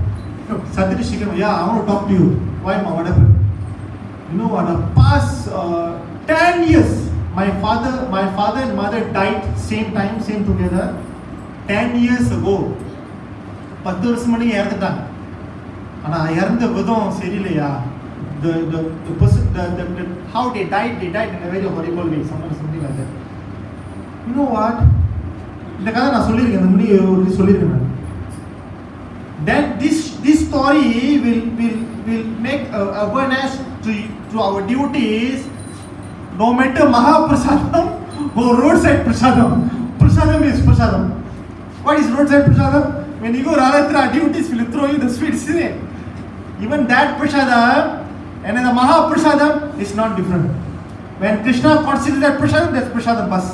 Saturday she came, yeah, I want to talk to you. Why, ma? What happened? You know what? Past 10 years, my father and mother died same time, same together. 10 years ago. 10 வருஷம் முன்னாடி இறந்துட்டாங்க. ஆனா இறந்த விதம் சரியில்லையா? The person, the how they died in a very horrible way, something like that. You know what? இந்த கதை நான் சொல்லியிருக்கேன், இந்த முன்னாடி சொல்லியிருக்கேன். Then this story will make awareness to our devotees. No matter Mahaprasadam or roadside prasadam. Prasadam is prasadam. What is roadside prasadam? When you go Radhatra, devotees will throw you the sweets, isn't it? Even that prasadam and the Mahaprasadam is not different. When Krishna considers that prasadam, that's prasadam bus.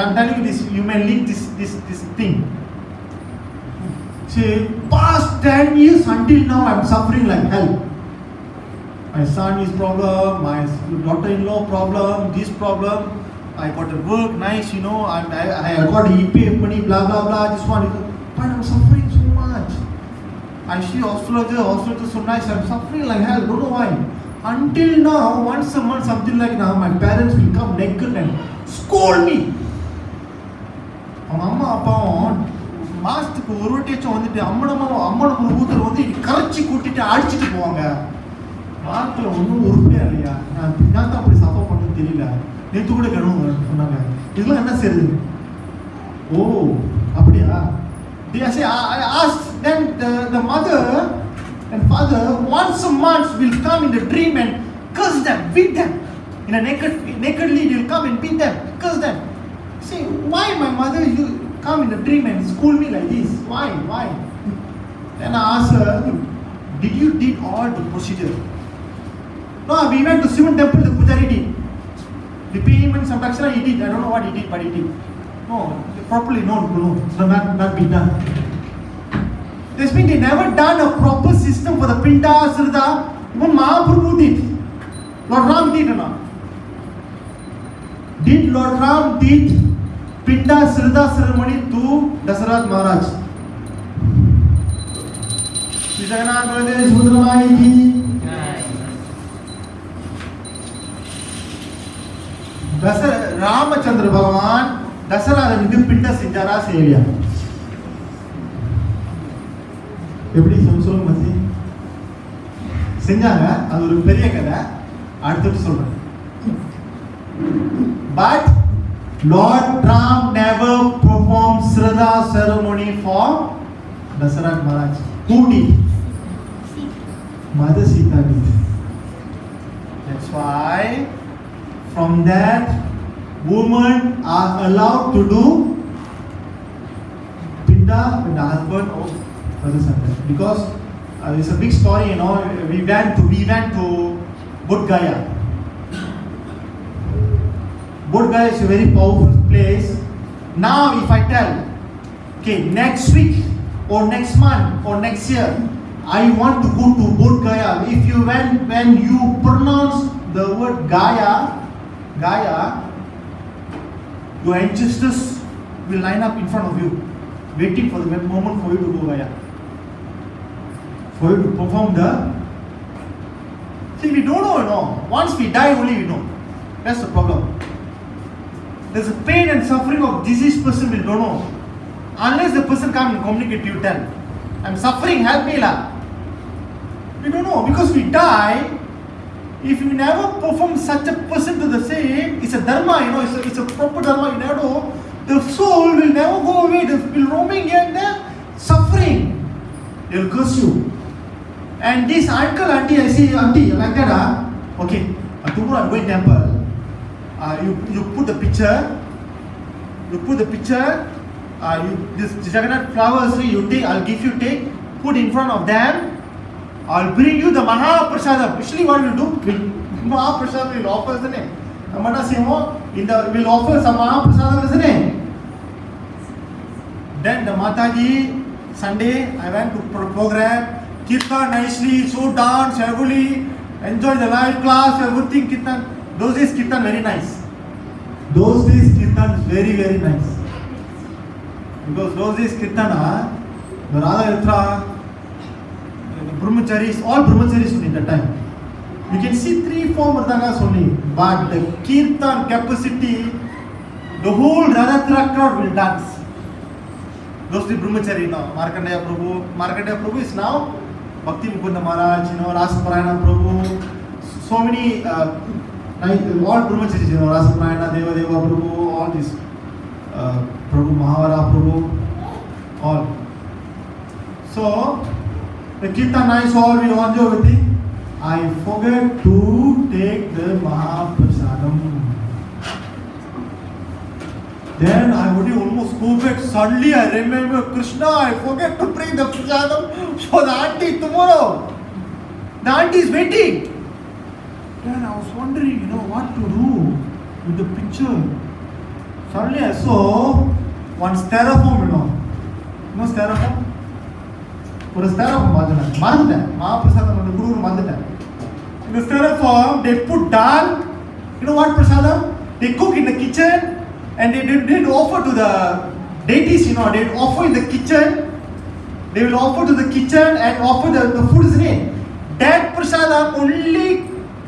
I'm telling you this, you may link this thing. See, past 10 years until now, I'm suffering like hell. My son is problem, my daughter-in-law problem, this problem. I got a work, nice, I got EPF money, blah, blah, blah, this one. But I'm suffering so much. I see hospital so nice, I'm suffering like hell, don't know why. Until now, once a month, something like now, my parents will come naked and scold me. Mama, Papa, மாசத்துக்கு ஒரு வாட்டியாச்சும் வந்துட்டு அம்மனுக்கு ஒரு ஊத்தல் வந்து கரைச்சி கூட்டிட்டு அடிச்சுட்டு போவாங்க. வாழ்க்கையில் ஒன்றும் உறுப்பியா இல்லையா? நான் தான் அப்படி சஃபர் பண்ணு தெரியல. நேற்று கூட கிடவு சொன்னாங்க. இதெல்லாம் என்ன செய்யுது? ஓ அப்படியா? I asked then the mother and father once a month will come in the dream and curse them, beat them. In a nakedly they will come and beat them, curse them. Say, why my mother you come in a dream and school me like this? Why? Then I asked her, did you did all the procedure? No, we went to Shivan temple, the pujari did. The payment, some dakshana he did. I don't know what he did, but he did. No, properly, no, not be done. This means they never done a proper system for the Pinda, Srida. Even Mahaprabhu did. Lord Ram did or not? Did Lord Ram did Pinda Srida ceremony to Dasarath Maharaj? Jagannath Baladev Subhadra ki Ramachandra Bhagavan Dasarathனுக்கு பிண்டா செஞ்சாரா செய்யலையா? எப்படி சொல்லுங்க மச்சி? செஞ்சாங்க. அது ஒரு பெரிய கதை, அடுத்து சொல்றேன். But Lord Ram never performed Srida ceremony for Dasarath Maharaj. Who did? Mother Sita did. That's why from that women are allowed to do Pinda with the husband of Mother Sita. Because it's a big story, we went to Bodh Gaya. Bodh Gaya is a very powerful place. Now if I tell, okay, next week or next month or next year, I want to go to Bodh Gaya. If you when you pronounce the word Gaya, your ancestors will line up in front of you, waiting for the moment for you to go Gaya. For you to perform the... See, we don't know, Once we die only we know. That's the problem. There's a pain and suffering of diseased person we don't know. Unless the person come and communicate to you, tell, I'm suffering, help me lah. We don't know, because we die. If you never perform such a person to the same, it's a dharma, it's a proper dharma, you never know. The soul will never go away, they will roaming here and there, suffering. They will curse you. And this uncle, auntie, I see auntie like that, okay, tomorrow I'm going temple. you put the picture. This Jagannath flowers you take. I'll give you take. Put in front of them. I'll bring you the Mahaprasadam. Usually what we'll do? Mahaprasadam will offer, isn't it? We'll offer some Mahaprasadam, isn't it? Then the Mataji, Sunday, I went to program. Kirtan nicely, so dance heavily, enjoy the live class, everything Kirtan. Those days Kirtan very nice. Those days Kirtan is very, very nice. Because those days Kirtan, the Radha Yatra, the Brahmacharis, all Brahmacharis in that time. You can see 3-4 Mridangas only. But the Kirtan capacity, the whole Radha Yatra crowd will dance. Those days Brahmachari now. Markandeya Prabhu is now Bhakti Mukunda Maharaj, Rasaparayana Prabhu. So many, all Brahmacharis, Rasaparayana, Deva Prabhu, all these. Prabhu, Mahavara Prabhu, all. So, the Kirtan nice, all we enjoy with it. I forget to take the Mahaprasadam. Then I would almost go back. Suddenly I remember, Krishna, I forget to bring the prasadam for the auntie tomorrow. The auntie is waiting. Then I was wondering, what to do with the picture. Suddenly I saw one styrofoam, styrofoam? For a styrofoam, Mahaprasadam, in the styrofoam, they put dal. You know what prasadam? They cook in the kitchen and they did offer to the deities, they offer in the kitchen. They will offer to the kitchen and offer the food, isn't it? That prasadam, only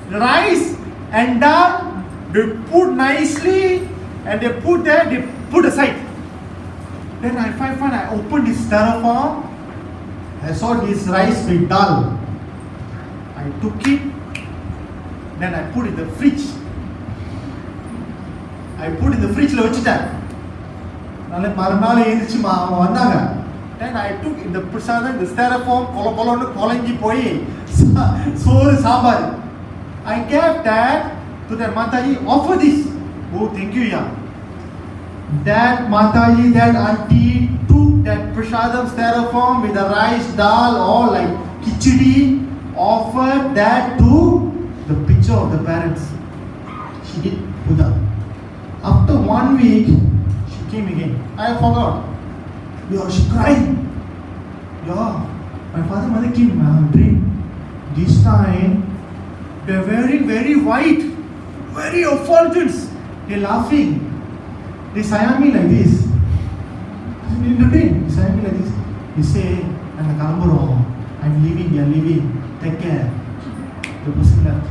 rice and dal, they put nicely. And they put there, they put aside. Then I find I opened this styrofoam. I saw this rice with dal. I took it. Then I put it in the fridge. Then I took in the prasadam, the styrofoam, kolanji poi, soru sambar. I gave that to the Mataji, offer this. Oh, thank you, yeah. That Mataji, that auntie took that prasadam styrofoam with the rice, dal, all like khichdi, offered that to the picture of the parents. She did puja. After 1 week, she came again. I forgot. Yeah, she cried. Yeah, my father and mother came dream. This time, they're wearing very white, very effulgence. They're laughing. They say me like this. In the dream, they say me like this. They say, I'm leaving, you're leaving. Take care. The person left.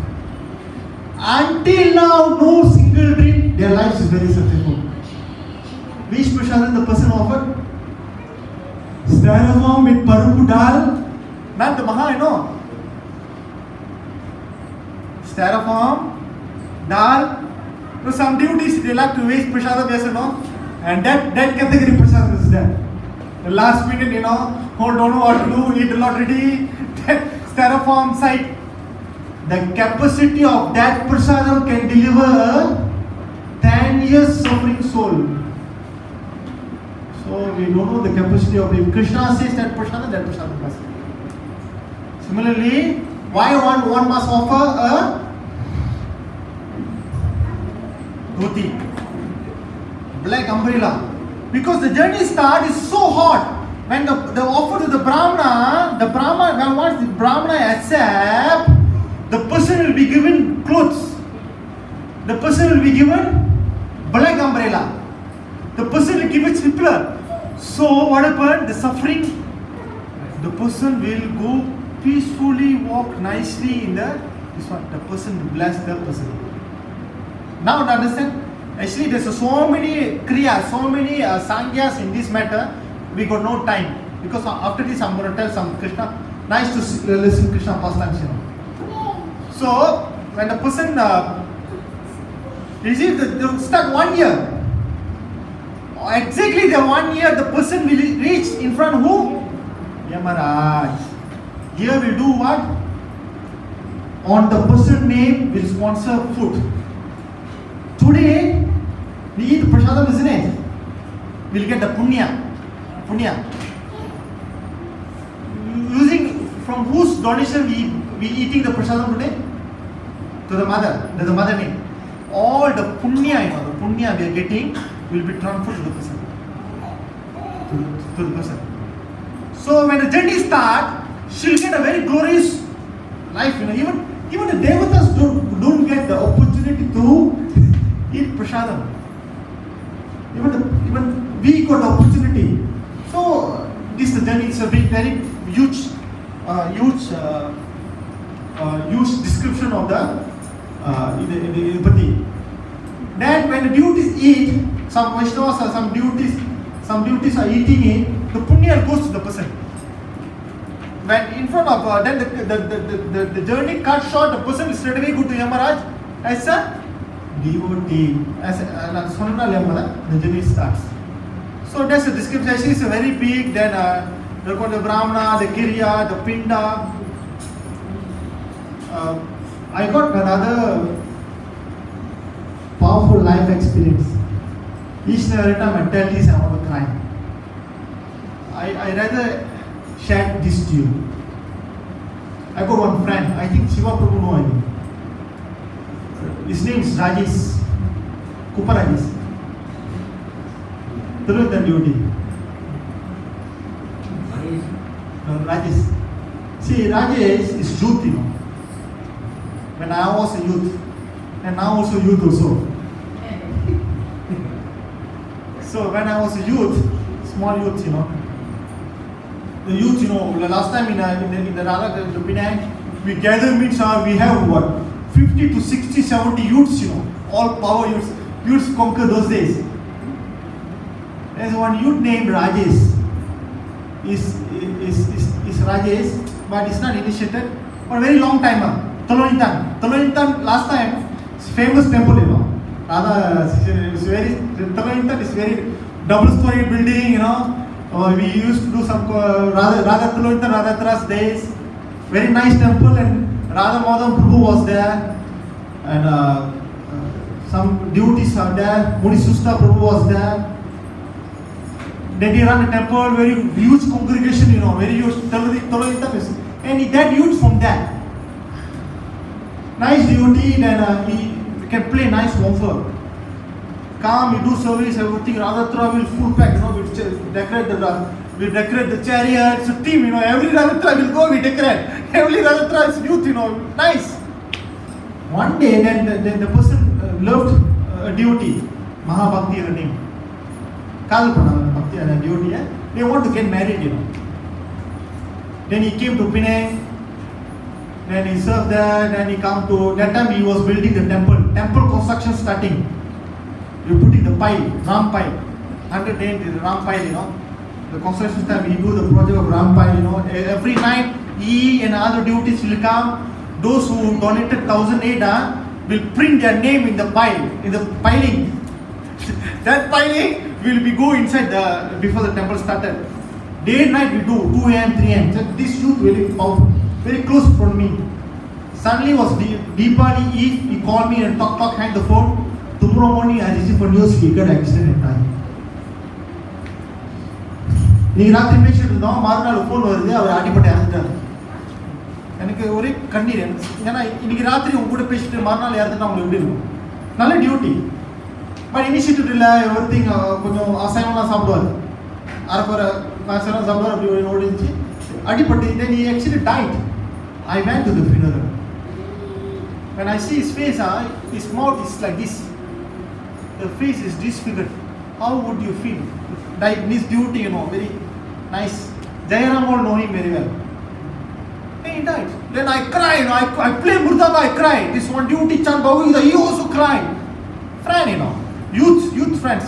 Until now, no single dream. Their lives is very successful. Which prasadam the person offered? Styrofoam with parupu dal. Ma'am, the Maha, Styrofoam, dal. Some devotees, they like to waste prasadam, yes or no? And that category prasadam is there. The last minute, don't know what to do, eat a lot ready. That styrofoam side. The capacity of that prasadam can deliver 10 years suffering soul. So we don't know the capacity of it. Krishna says that prasadam must. Similarly, why one must offer a dhoti, black umbrella? Because the journey start is so hot. When the offer to the Brahmana, when once the Brahmana accept, the person will be given clothes. The person will be given black umbrella. The person will give it slipper. So what happened? The suffering, the person will go peacefully, walk nicely in this one. The person will bless the person. Now to understand? Actually there's so many kriyas, so many sangyas in this matter. We got no time. Because after this I'm going to tell some Krishna. Nice to listen to Krishna pastimes, So when the person receives the start 1 year, exactly the 1 year the person will reach in front of who? Yamaraj. Here we'll do what? On the person name we'll sponsor food. Today We eat prasadam, isn't it? We'll get the punya. Punya. Using from whose donation we eating the prasadam today? To the mother. There's the mother name. All the punya, the punya we are getting will be transferred to the person. To the person. So when the journey starts, she'll get a very glorious life. Even the devatas don't get the opportunity to eat prasadam. Even we got the opportunity. So this is the journey. It's a very huge description of the Upati. Then when the devotees eat, some Vaishnavas or some devotees are eating it, the punya goes to the person. When in front of then the journey cut short, the person will straight away go to Yamaraj as a devotee. As the journey starts. So that's the description. Actually, it's a very big. Then they got the Brahmana, the Kirya, the Pinda. I got another powerful life experience. Each and every time I tell this, I want to cry. I rather share this to you. I got one friend. I think Shiva Prabhu know him. His name is Rajesh. Kupa Rajesh. Tiruvathan devotee. Rajesh. See, Rajesh is youth, When I was a youth, and now also youth also. So when I was a youth, small youth, the youth, the last time in the Radha, the Penang, we gather means we have what, 50 to 60, 70 youths, all power youths. Youths conquer those days. There's one youth named Rajesh. Is Rajesh, but it's not initiated for a very long time. Talonintan last time, it's famous temple, Radha is Talonintan is very double-story building, we used to do some Radha Talonintan Radha days. Very nice temple, and Radha Madhav Prabhu was there, and some devotees are there. Muni Susta Prabhu was there. Then he ran a temple, very huge congregation, very huge. And that youth from there. Nice devotee, then he can play nice wamper. Come, we do service, everything. Radhatra will full pack, we decorate the chariot. It's a team, every Radhatra will go, we decorate. Every Radhatra is youth, nice. One day, then the person loved a devotee, Mahabhakti her name. Kalpana, Bhakti and a devotee. They want to get married, Then he came to Penang. Then he served there. Then he come to, that time he was building the temple. Temple construction starting. We putting the pile, Ram pile. 108 is Ram pile, The construction time, he do the project of Ram pile, Every night, he and other devotees will come. Those who donated 1,008 will print their name in the pile, in the piling. That piling will be go inside before the temple started. Day and night we do, 2 a.m., 3 a.m. So this youth very powerful, very close from me. Suddenly was Deepali Eve, he called me and talk, hang the phone. Tomorrow morning I received a news, he got accident and died. இன்னைக்கு ராத்திரி பேசிட்டு இருந்தோம், மறுநாள் phone வருது, அவர் அடிப்பட்டு இறந்துட்டார். எனக்கு ஒரே கண்ணீர். ஏன்னா இன்னைக்கு ராத்திரி உங்க கூட பேசிட்டு மறுநாள் இறந்துட்டா உங்களுக்கு எப்படி இருக்கும்? நல்ல டியூட்டி, பட் இனிஷியேட்டிவ் இல்லை. எவ்ரி திங் கொஞ்சம் அசைவம்லாம் சாப்பிடுவார், அரைக்குறை அசைவம் சாப்பிடுவார். அப்படி ஓடிச்சு அடிப்பட்டு. then he actually died. I went to the funeral. When I see his face, his mouth is like this. The face is disfigured. How would you feel? Like this duty, very nice. Jayaram all know him very well. Then he died. Then I cried. I play Murdanga, I cried. This one duty, Chan Babu, he also cried. Friend, youth friends.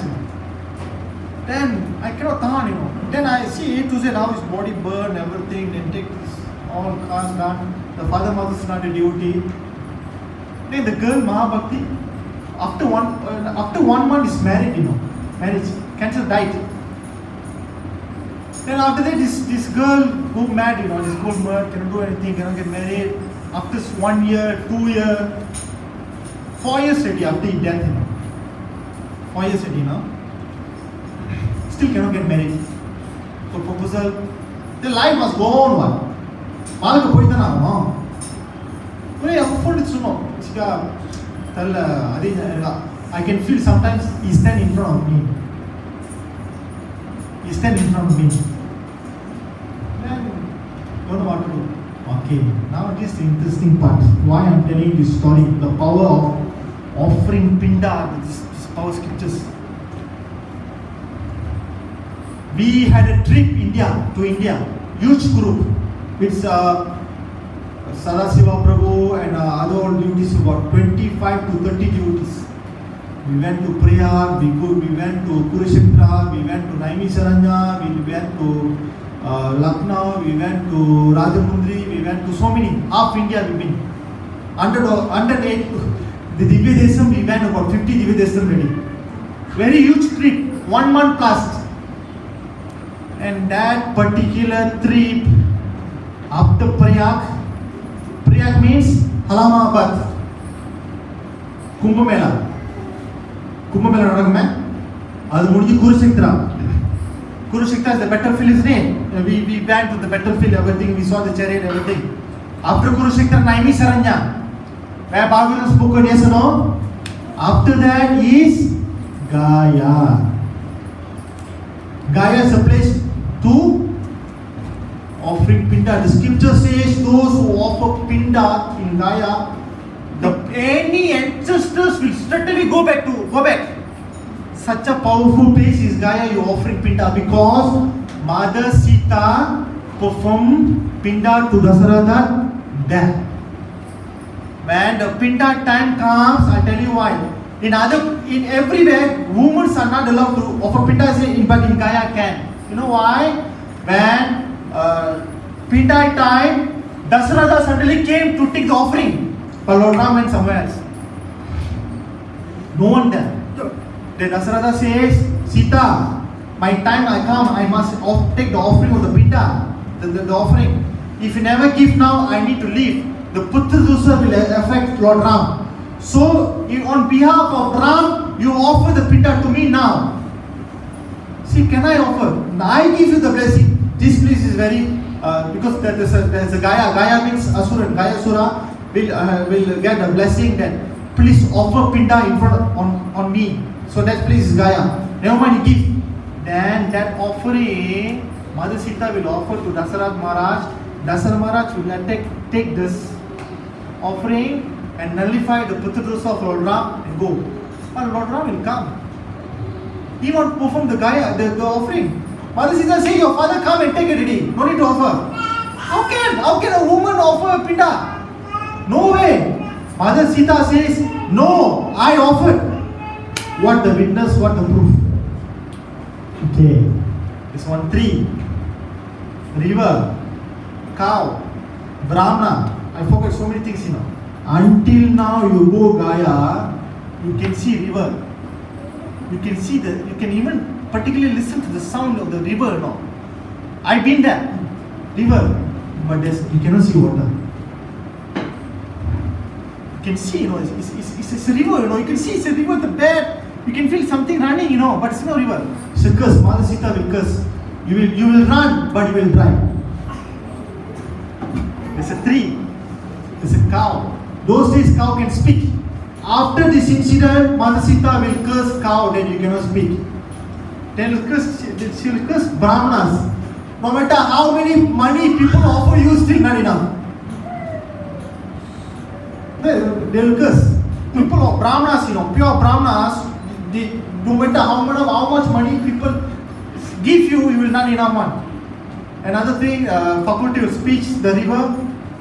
Then I cannot tahan, Then I see A to Z how his body burned, everything. Then take this all cars done. The father mother started duty. Then the girl Mahabhakti, after 1 month is married, marriage. Cancer died. Then after that, this girl go mad, this girl mad, cannot do anything, cannot get married. After 1 year, 2 years, 4 years already after his death, 4 years already now. Still cannot get married. So proposal, the life must go on one. Malaka poidana no. Well, I afford it soon. I can feel sometimes he stand in front of me. He stand in front of me. Then don't know what to do. Okay, now it is the interesting part. Why I am telling you this story? The power of offering pinda. This power scriptures. We had a trip to India, huge group with Sadasiva Prabhu and other old devotees, about 25 to 30 devotees. We went to Prayag, we went to Kurukshetra, we went to Naimi Saranja, we went to Lucknow, we went to Rajamundry, we went to so many, half India we've been. Under the Divya Desam, we went about 50 Divya Desam ready. Very huge trip, 1 month plus. And that particular trip after Prayag means Halamabad, Kumbh Mela nadakume. Adu mudiji Kurukshetra is the battlefield, isn't it? We went to the battlefield, everything, we saw the chariot, everything. After Kurukshetra, Naimi Saranja, where Bhagavatam spoken, yes or no? After that is Gaya. Gaya is a place to offering pinda. The scripture says those who offer pinda in Gaya, any ancestors will certainly go back. Such a powerful place is Gaya, you offering pinda, because Mother Sita performed pinda to Dasaratha there. When the pinda time comes, I tell you why. In everywhere, women are not allowed to offer pinda, but in Gaya can. You know why? When pinda time, Dasaratha suddenly came to take the offering. But Lord Ram went somewhere else. No one there. Then Dasaratha says, Sita, my time I come, I must take the offering of the pinda, the offering. If you never give now, I need to leave. The Putra Dosa will affect Lord Ram. So, on behalf of Ram, you offer the pinda to me now. See, can I offer? I give you the blessing. This place is very, because there's a Gaya. Gaya means Asura. Gaya Asura will get a blessing that please offer pinda in front on me. So that place is Gaya. Never mind, you give. Then that offering, Mother Sita will offer to Dasaratha Maharaj. Dasaratha Maharaj will take this offering and nullify the Putra Dosa of Lord Ram and go. But Lord Ram will come. He won't perform the Gaya, the offering. Mother Sita say, your father come and take it ready. No need to offer. How can a woman offer a pinda? No way. Mother Sita says, no, I offered. What the witness, what the proof? Okay. This one, tree, river, cow, Brahmana. I forgot so many things, Until now you go Gaya, you can see river. You can see you can even particularly listen to the sound of the river, I've been there. River. But you cannot see water. You can see, it's a river, you can see it's a river, the bed. You can feel something running, but it's no river. It's a curse. Mother Sita will curse. You will run, but you will dry. There's a tree. There's a cow. Those days cow can speak. After this incident, Mother Sita will curse cow, then you cannot speak. Then she will curse Brahmanas. No matter how many money people offer you, still not enough. They will curse. People of Brahmanas, pure Brahmanas, no matter how much money people give you, you will not enough one. Another thing, faculty of speech, the river,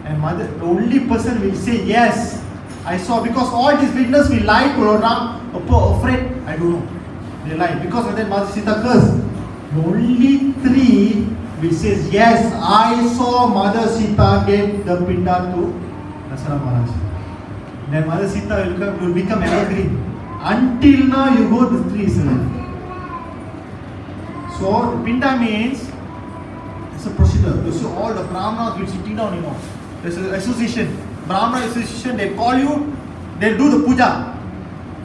and the only person will say, yes, I saw, because all these witnesses will lie to Lord Ram, afraid, I don't know. They lie. Because of that, Mother Sita cursed. The only three will say, yes, I saw Mother Sita gave the pinda to Dasaratha Maharaj. Then Mother Sita will become evergreen. Until now, you go, the tree is alive. So, pinda means, it's a procedure. You see all the Brahmanas will sitting down, There's an association. Brahmana association, they call you, they'll do the puja.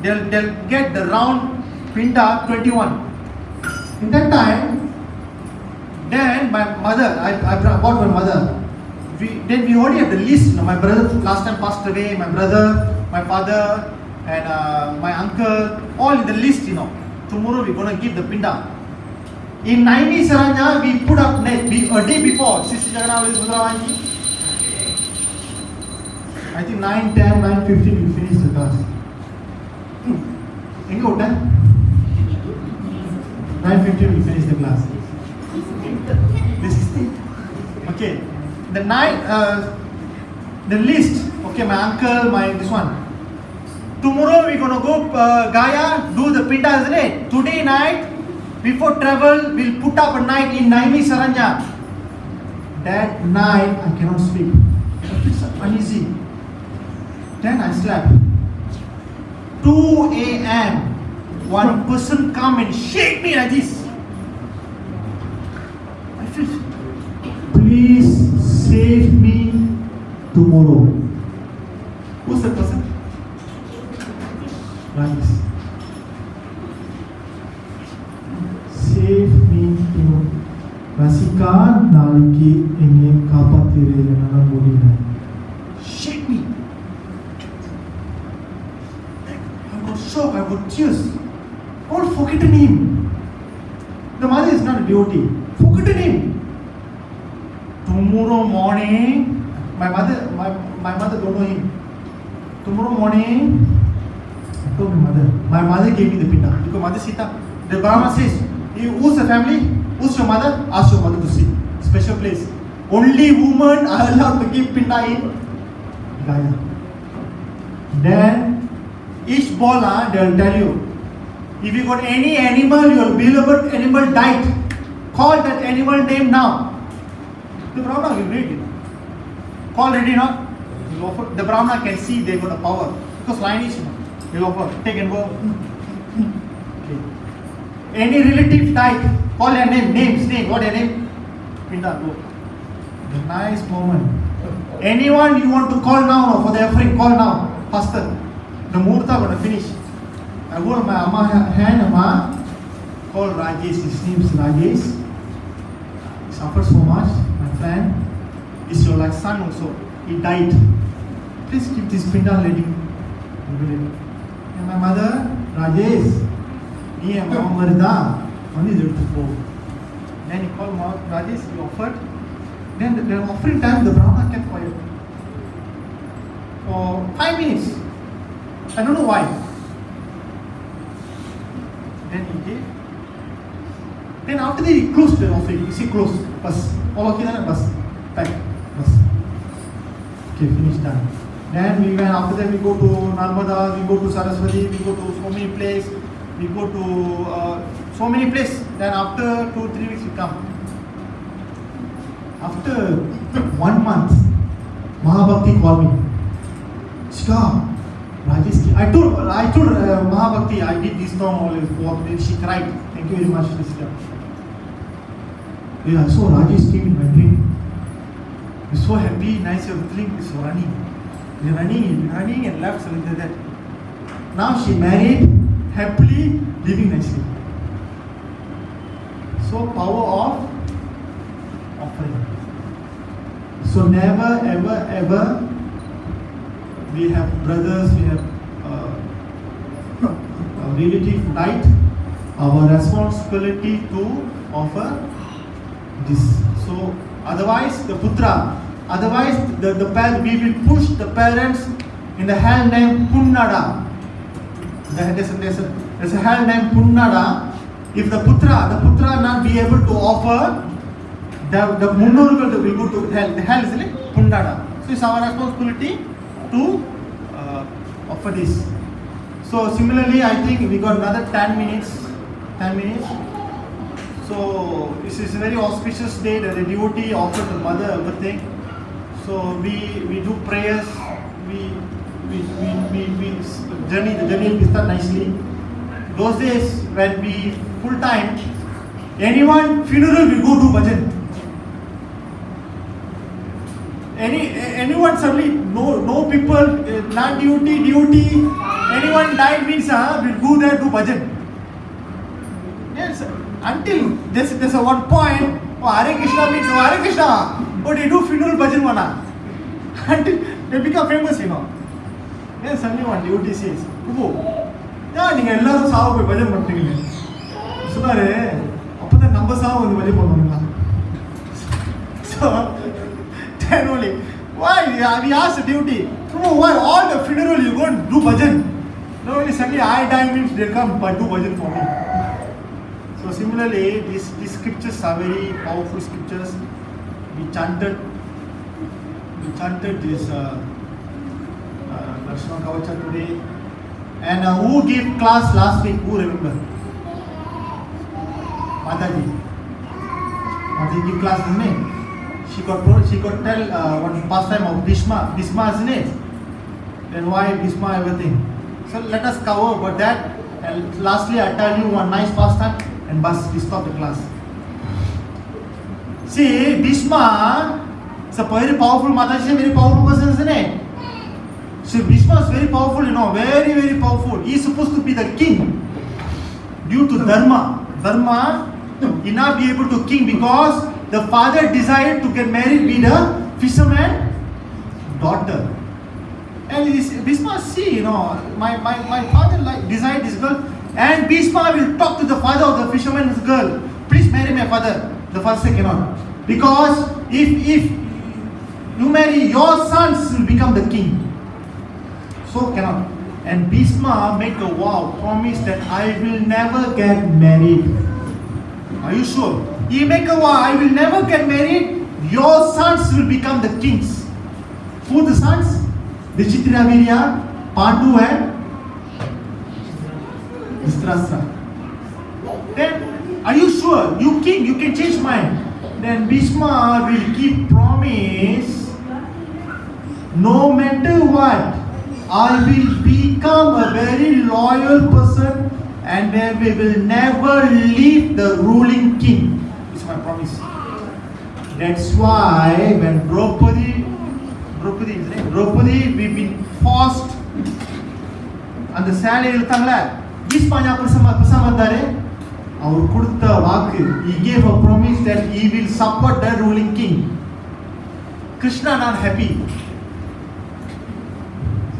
They'll get the round Pinda 21. In that time, then my mother, I brought my mother. Then we already have the list. My brother last time passed away. My brother, my father, and my uncle, all in the list. Tomorrow we're gonna give the pinda. In Naini Saranya, we put up net. A day before, Sister Jagannath Budrawanji. I think 9, 10, 9:15 we finished the class. Enga utta? 9:15 we finished the class. This is it. Okay. The list. Okay, my uncle, this one. Tomorrow we're gonna go Gaya, do the pinda, isn't it? Today night, before travel, we'll put up a night in Naimi Saranya. That night I cannot sleep. It's uneasy. Then I slept. 2 a.m. One person come and shake me like this. I feel, please save me tomorrow. Who's the person? Rajesh. Save me tomorrow. Rasika naliki enye kapatire yana mudina. Shake me. I got shocked, I got tears. All forgotten him. The mother is not a devotee. Forgotten him. Tomorrow morning, my mother don't know him. Tomorrow morning, I told my mother gave me the pinda. Because Mother Sita, the Brahma says, who's the family? Who's your mother? Ask your mother to sit. Special place. Only women are allowed to give pinda in Gaya. Then, each ball, they'll tell you, if you got any animal, your beloved animal died, call that animal name now. The Brahmana will read it. Call ready now. The Brahmana can see they got the power. Because line is, he'll offer. Take and go. Okay. Any relative died, call their name. Name. What their name? Pinda, go. The nice moment. Anyone you want to call now for the offering, call now. Faster. The Murta gonna finish. I hold my Amma hand, Amma. Call Rajesh. His name is Rajesh. He suffered so much. My friend is your like son also. He died. Please keep this pinda lady. And my mother, Rajesh, he and Mama Marida, only there to go. Then he called Rajesh, he offered. Then the offering time, the Brahmana kept quiet. For 5 minutes. I don't know why. Then he gave. Then after that he closed the offering. You see, close. Bus. All okay then? Bus. Back. Bus. Okay, finished, done. Then we went, after that we go to Narmada, we go to Saraswati, we go to so many places, we go to so many places. Then after 2-3 weeks we come. After 1 month, Mahabhakti called me. Shika, Rajesh, I told Mahabhakti, I did this song, all she cried. Thank you very much, sister. Yeah, so Rajesh came in my dream. He's so happy, nice, everything is running. He's running and left something like that. Now she married, happily, living nicely. So power of offering. So never, ever, we have brothers, we have a relative died. Our responsibility to offer this. So otherwise the putra, otherwise the we will push the parents in the hell named Punnada. There's a hell named Punnada. If the putra not be able to offer, the Munnurugal will go to hell. The hell is like Punnada. So it's our responsibility to offer this. So similarly, I think we got another 10 minutes. So this is a very auspicious day that the devotee offered the mother everything. So we do prayers. We the journey will start nicely. Those days when we full time, anyone funeral we go do bhajan. Anyone suddenly no people, not duty, anyone died means we'll go there do bhajan. Yes, until there's a one point, oh, Hare Krishna means oh, Hare Krishna. Oh, they do funeral bhajan mana. Until they become famous, you know. Then suddenly one devotee says, Prabhu, yeah, நீங்க எல்லாரும் சாவ போய் பஜன் பண்றீங்க. சொன்னாரு, அப்பதான் நம்ம சாவ வந்து பஜன் பண்ணுவாங்க. So, then only, why? We asked the devotee, Prabhu, why all the funeral you go and do bhajan? No, only suddenly I die means they come but do bhajan for me. So similarly, these scriptures are very powerful scriptures. We chanted this Lakshmana Kavacha today. And who gave class last week? Who remember? Mataji. Mataji gave class, isn't it? She got tell one pastime of Bhishma, isn't it? Then why Bhishma everything? So let us cover about that. And lastly, I tell you one nice pastime, and bus we stop the class. See, Bhishma is a very powerful Mataji, very powerful person, isn't it? So Bhishma is very powerful, you know, very, very powerful. He is supposed to be the king due to dharma. Dharma, he not be able to king because the father desired to get married with a fisherman daughter. And Bhishma see, you know, my father desired this girl, and Bhishma will talk to the father of the fisherman's girl. Please marry my father. The father say cannot, because if you marry, your sons will become the king. So cannot. And Bhishma make a vow, promise that I will never get married. Are you sure? He make a vow, I will never get married. Your sons will become the kings. Who the sons? Vichitravirya, Pandu and Dhritarashtra. Then, are you sure? You king, you can change mind. Then Bhishma will keep promise. No matter what, I will become a very loyal person, and then we will never leave the ruling king. This is my promise. That's why when Draupadi, we've been forced and the salary irutangala, Bhishma prasamandare, அவர் கொடுத்த வாக்கு, he gave a promise that he will support the ruling king. Krishna not happy.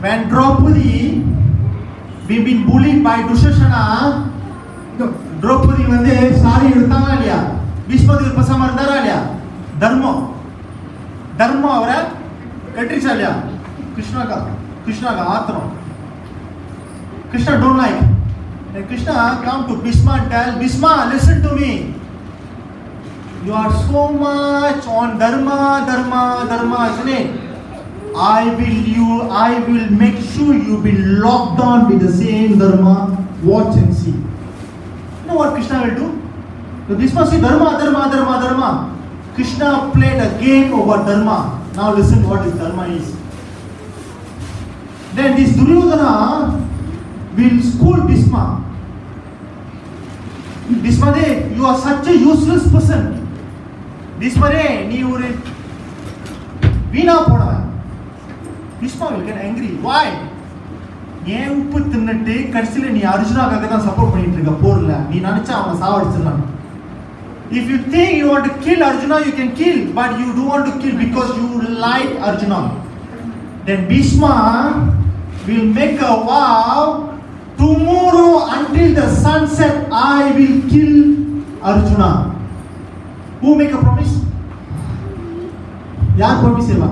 When Draupadi been bullied by Dushasana, Draupadi வந்து sorry எடுத்தாங்க இல்லையா, பீஷ்மத்துக்கு பசமா இருந்தாரா இல்லையா, தர்மம் அவரை கட்டிச்சா இல்லையா, கிருஷ்ணாக்கு ஆத்திரம். Krishna don't like. And Krishna come to Bhishma and tell, Bhishma, listen to me. You are so much on dharma, isn't it? I will make sure you be locked on with the same dharma. Watch and see. You know what Krishna will do? The Bhishma say dharma. Krishna played a game over dharma. Now listen what his dharma is. Then this Duryodhana will school Bhishma. Bhishma, you are such a useless person. Bhishma, நீ ஒரு வீணா போனவன். Bhishma will get angry. Why? ஏன் உப்பு தின்னுட்டு கடைசியில் நீ அர்ஜுனாக்காக தான் support பண்ணிட்டு இருக்க போர்ல, நீ நினைச்சா அவனை சாவடிச்சிடலாம். If you think you want to kill Arjuna, you can kill, but you don't want to kill because you like Arjuna. Then Bhishma will make a vow, tomorrow until the sunset I will kill Arjuna. Who make a promise? Yaar promise hai?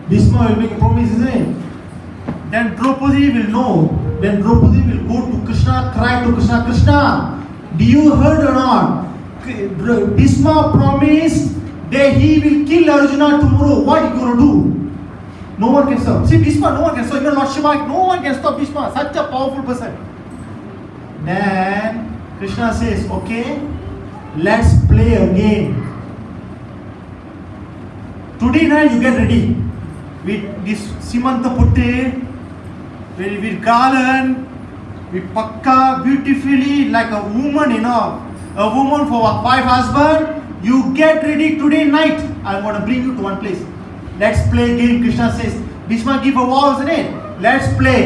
Bhishma will make a promise, isn't it? Then Draupadi will know. Then Draupadi will go to Krishna, cry to Krishna, Krishna, do you heard or not? Bhishma promised that he will kill Arjuna tomorrow. What are you going to do? No one can stop. See, Bhishma, no one can stop. Even Lord Shiva, no one can stop Bhishma. Such a powerful person. Then Krishna says, okay, let's play a game. Today night you get ready with this Simanta Putte, with garland, with pakka, beautifully like a woman, you know, a woman for 5 husbands. You get ready today night. I'm going to bring you to one place. Let's play a game. Krishna says, Bhishma give a vow, isn't it? Let's play.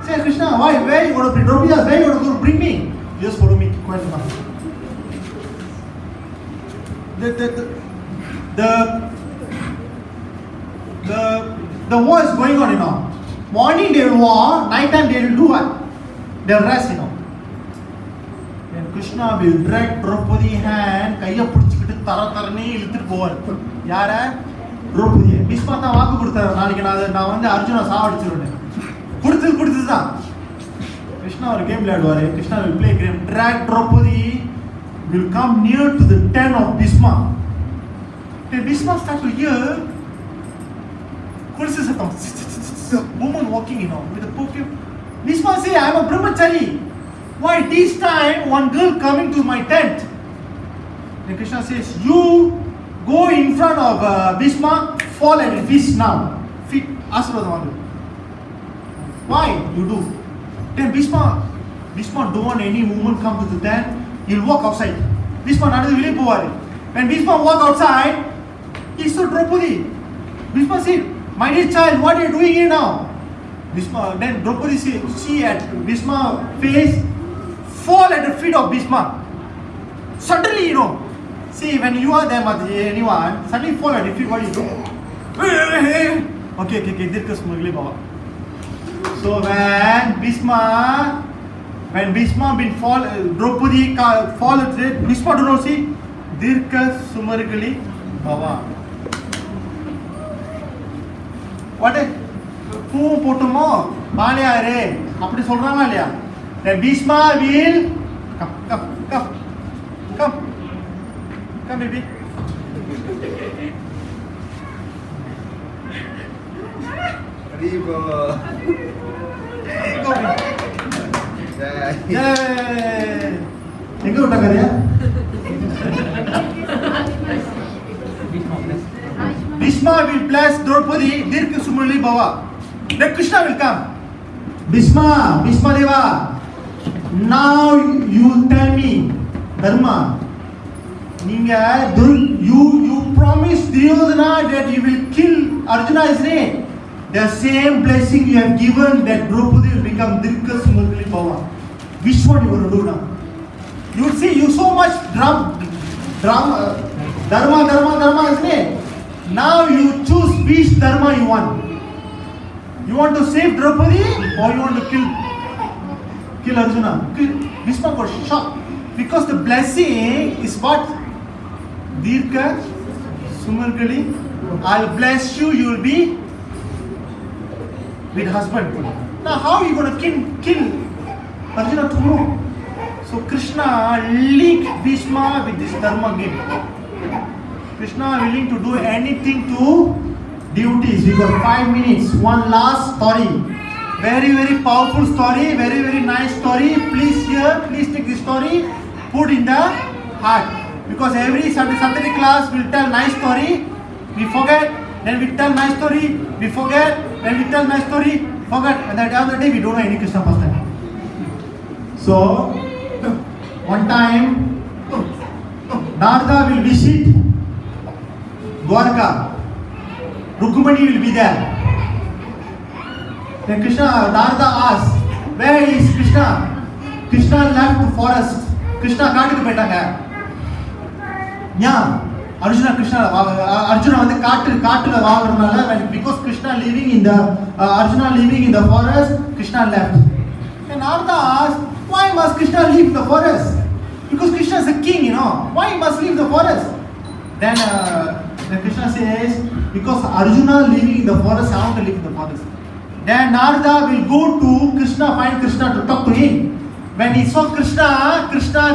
Say, Krishna, why? Where you going to bring Draupadi? Where you going to bring me? Just follow me. Quite enough. The war is going on, you know. Morning they will war, night time they will do what? They will rest, you know. And Krishna will drag Draupadi hand, கையை பிடிச்சிக்கிட்டு தரனே இழுத்துட்டு போவார். யார? Draupadi. Bhishma தான் வாக்கு கொடுத்தாரு, நாளைக்கு நான் வந்து அர்ஜுனா சாவடிச்சிருவேன். கொடுத்தது தான். Krishna ஒரு game விளையாடுவாரு. Krishna will play game. Drag Draupadi will come near to the tent of Bhishma. Then Bhishma start to hear criticism. Woman walking, you know, with a perfume. Bhishma say, I am a brahmachari. Why this time one girl coming to my tent? Then Krishna says, you go in front of Bhishma, fall and fish now. Feet, Asura. Why you do? Then Bhishma don't want any woman come to the tent. He'll walk outside. Bhishma nadadu veliye povaru. When Bhishma walk outside, he saw Draupadi. Bhishma said, my dear child, what are you doing here now? Bhishma, then Draupadi see at Bhishma face, fall at the feet of Bhishma. Suddenly, you know, see when you are there, anyone, suddenly fall at the feet, what do you do? Okay, Dirka Smugli Baba. So when Bhishma been fall, Draupadi fall at it, Bhishma do not see Dirka Sumargali Baba. What is பூவும் போட்டுமோ பாலியாரு அப்படி சொல்றாங்களா இல்லையா? The Bhishma will come baby. எங்க விட்டாங்க? Bhishma will bless Draupadi, Dirka Sumurli Bhava. Then Krishna will come. Bhishma Deva, now you tell me, Dharma. You promised Duryodhana that you will kill Arjuna, isn't it? The same blessing you have given that Draupadi will become Dirka Sumurli Bhava. Which one you going to do now? You see, you so much Dharma, isn't it? Now you choose which Dharma you want. You want to save Draupadi or you want to kill Arjuna? Bhishma got shocked because the blessing is what? Dirka Sumargali. I'll bless you, you will be with husband. Now how are you going to kill Arjuna tomorrow? So Krishna linked Bhishma with this Dharma game. Krishna willing to do anything to devotees. We got 5 minutes. One last story. Very, very powerful story. Very, very nice story. Please hear. Please take this story. Put in the heart. Because every Saturday class will tell nice story. We forget. Then we tell nice story. We forget. Then we tell nice story. Forget. And at the end of the day, we don't know any Krishna first time. So, one time, Narada will visit Dwarka. Rukmani will be there. Then Narada asks, where is Krishna? Krishna left the forest. Krishna காட்டுக்கு போயிட்டாங்க. Yeah, Arjuna வந்து காட்டுல வாழ்றதுனால because Krishna living in the Arjuna living in the forest, Krishna left. And Narada asks, why must Krishna leave the forest? Because Krishna is a king, you know. Why he must leave the forest? Then Krishna says, because Arjuna living in the forest, I want to live in the forest. Then Narada will go to Krishna, find Krishna to talk to him. When he saw Krishna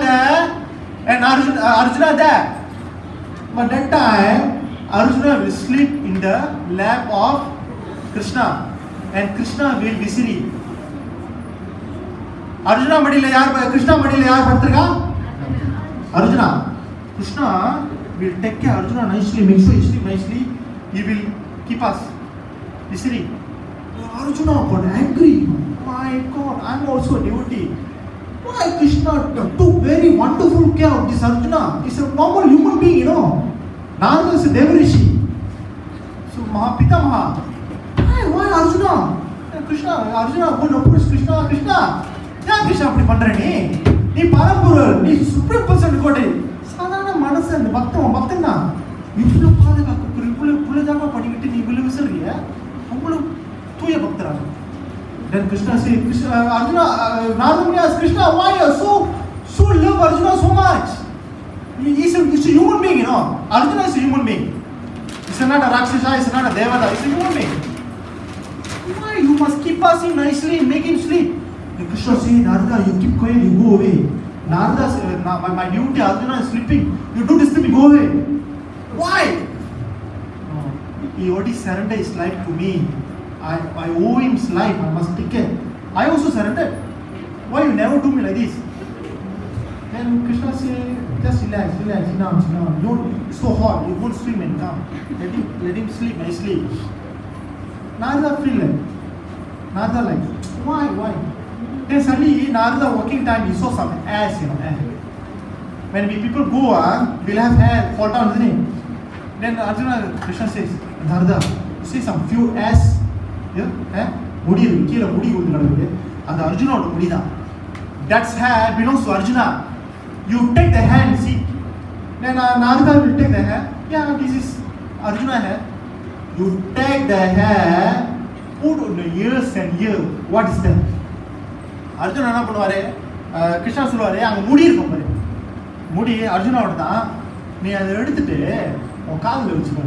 there, and Arjuna there. But that time, Arjuna will sleep in the lap of Krishna. And Krishna will visiri. Arjuna மடியில Krishna மடியில யார் படுத்திருக்கா? Arjuna. Krishna will take care Arjuna nicely, make sure he sleep nicely. He will keep us. Visiri. Arjuna got angry. My God, I am also a devotee. Why Krishna took very wonderful care of this Arjuna? He's a normal human being, you know. Narada is a Devarishi. So Pitamaha. Why Arjuna? Krishna Arjuna phone approach Krishna Krishna ஏன் கிருஷ்ணா அப்படி பண்ற நீ பரம்பொருள் நீ supreme person கோட்டை சாதாரண மனசன் பக்தன் தான் இவ்வளவு பாதுகாப்பு இவ்வளவு புள்ளதாமா பண்ணிக்கிட்டு நீ இவ்வளவு விசறிய அவ்வளவு தூய பக்தராக. Then Krishna say, Arjuna, Narada Muni asks Krishna, why you so love Arjuna so much? He's a human being, you know. Arjuna is a human being. He's not a Rakshasa, he's not a Devata, he's a human being. Why? You must keep us nicely and make him sleep. And Krishna says, Narada, you keep quiet, you go away. Narada says, my duty, Arjuna is sleeping. You do this to me, go away. Why? No, he already surrendered his life to me. I owe him his life, I must take care. I also surrendered. Why you never do me like this? Then Krishna say, just relax, sit down. Don't, it's so hot, you go swim and come. Let him sleep nicely. Narada feel like, why? Then suddenly, Narada working time, he saw some ass, air. When we people go, we'll have hair fall down, isn't it? Then Arjuna, Krishna says, Narada, see some few ass. முடி இருக்கு கீழே முடி கொண்டு கிடக்குது அந்த அர்ஜுனோட முடி தான். That's hair belongs to Arjuna. You take the hair and see. Then Narada will take the hair. Yeah, this is Arjuna hair. You take the hair, put on the ears and ear. What is that? Arjuna என்ன பண்ணுவாரு? கிருஷ்ணா சொல்லுவாரு அங்க முடி இருக்கும் பாரு. முடி அர்ஜுனோட தான். நீ அதை எடுத்துட்டு உன் காலில் வச்சுக்கோ.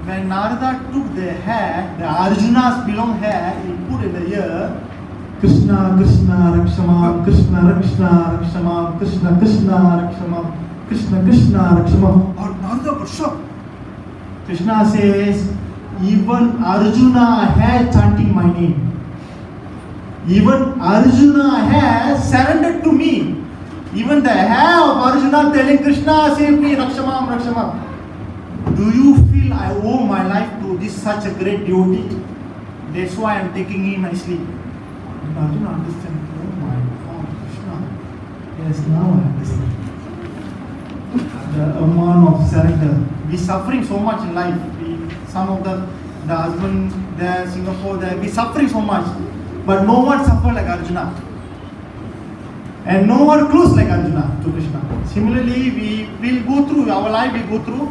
When Narada took the hair, the Arjuna's belong hair, he put in the ear, Krishna, Krishna, Rakshamam, Krishna, Krishna, Rakshamam, Krishna, Krishna, Rakshamam, Krishna, Krishna, Rakshamam. Or Narada was shocked. Krishna says, even Arjuna has chanting my name. Even Arjuna has surrendered to me. Even the hair of Arjuna telling Krishna, save me, Rakshamam, Rakshamam. Do you feel I owe my life to this such a great devotee? That's why I am taking him nicely. And Arjuna understand. Oh my God, Krishna. Yes, now I understand. The amount of surrender. We suffering so much in life. Some of the husband there, Singapore there, we suffering so much. But no one suffer like Arjuna. And no one close like Arjuna to Krishna. Similarly, we will go through our life, we go through.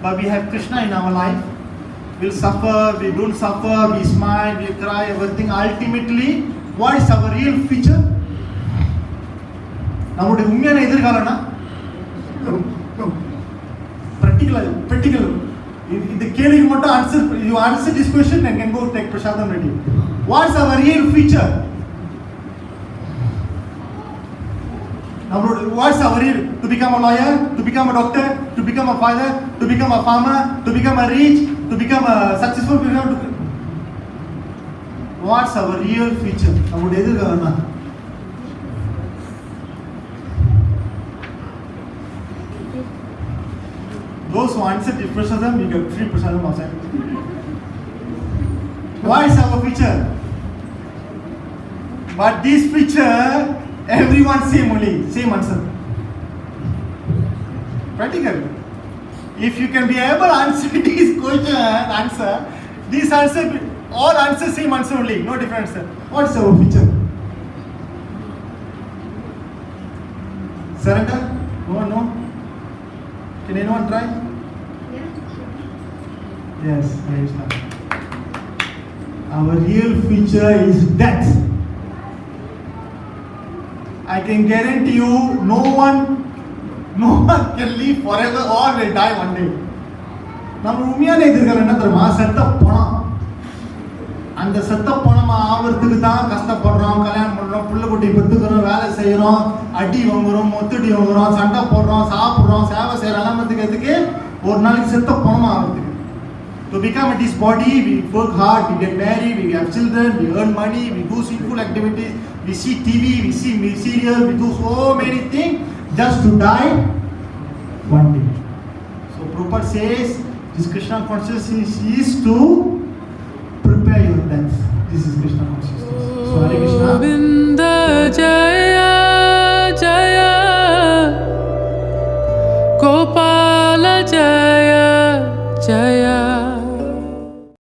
But we have Krishna in our life. We'll suffer, we don't suffer, we smile, we cry, everything. Ultimately, what is our real future? நம்முடைய உண்மையான எதிர்காலம்னா practical. இந்த கேள்விக்கு மட்டும் answer this question and can go take Prasadam Reddy. What's our real future? What's our real? To become a lawyer, to become a doctor, to become a father, to become a farmer, to become a rich, to become a successful person. What's our real future? நம்முடைய எதிர்காலம்னா those who answer this Prasadam, we get free Prasadam outside. What is our future? But this future, everyone same answer. Practical. If you can be able to answer this question, this answer, all answer same answer only, no different answer. What is our future? Surrender? No? Can anyone try? Yes, very smart. Our real future is death. I can guarantee you, no one can live forever or will die one day. நம்ம உண்மையான எதிர்காலம் என்ன தெரியுமா? செத்த பணம். அந்த செத்த பணம் ஆவறதுக்கு தான் கஷ்டப்படுறோம், கல்யாணம் பண்றோம், புள்ள குட்டி பெற்றுக்கிறோம், வேலை செய்யறோம், அடி வாங்குறோம், மொத்தடி வாங்குறோம், சண்டை போடுறோம், சாப்பிடுறோம், சேவை செய்யற எல்லாத்துக்கு எதுக்கு? ஒரு நாளைக்கு செத்த பணம் ஆகிறதுக்கு. To become this body, we work hard, we get married, we have children, we earn money, we do sinful activities, we see TV, we see serials, we do so many things just to die one day. So Prabhupada says, this Krishna consciousness is to prepare your death. This is Krishna consciousness. So Hare Krishna.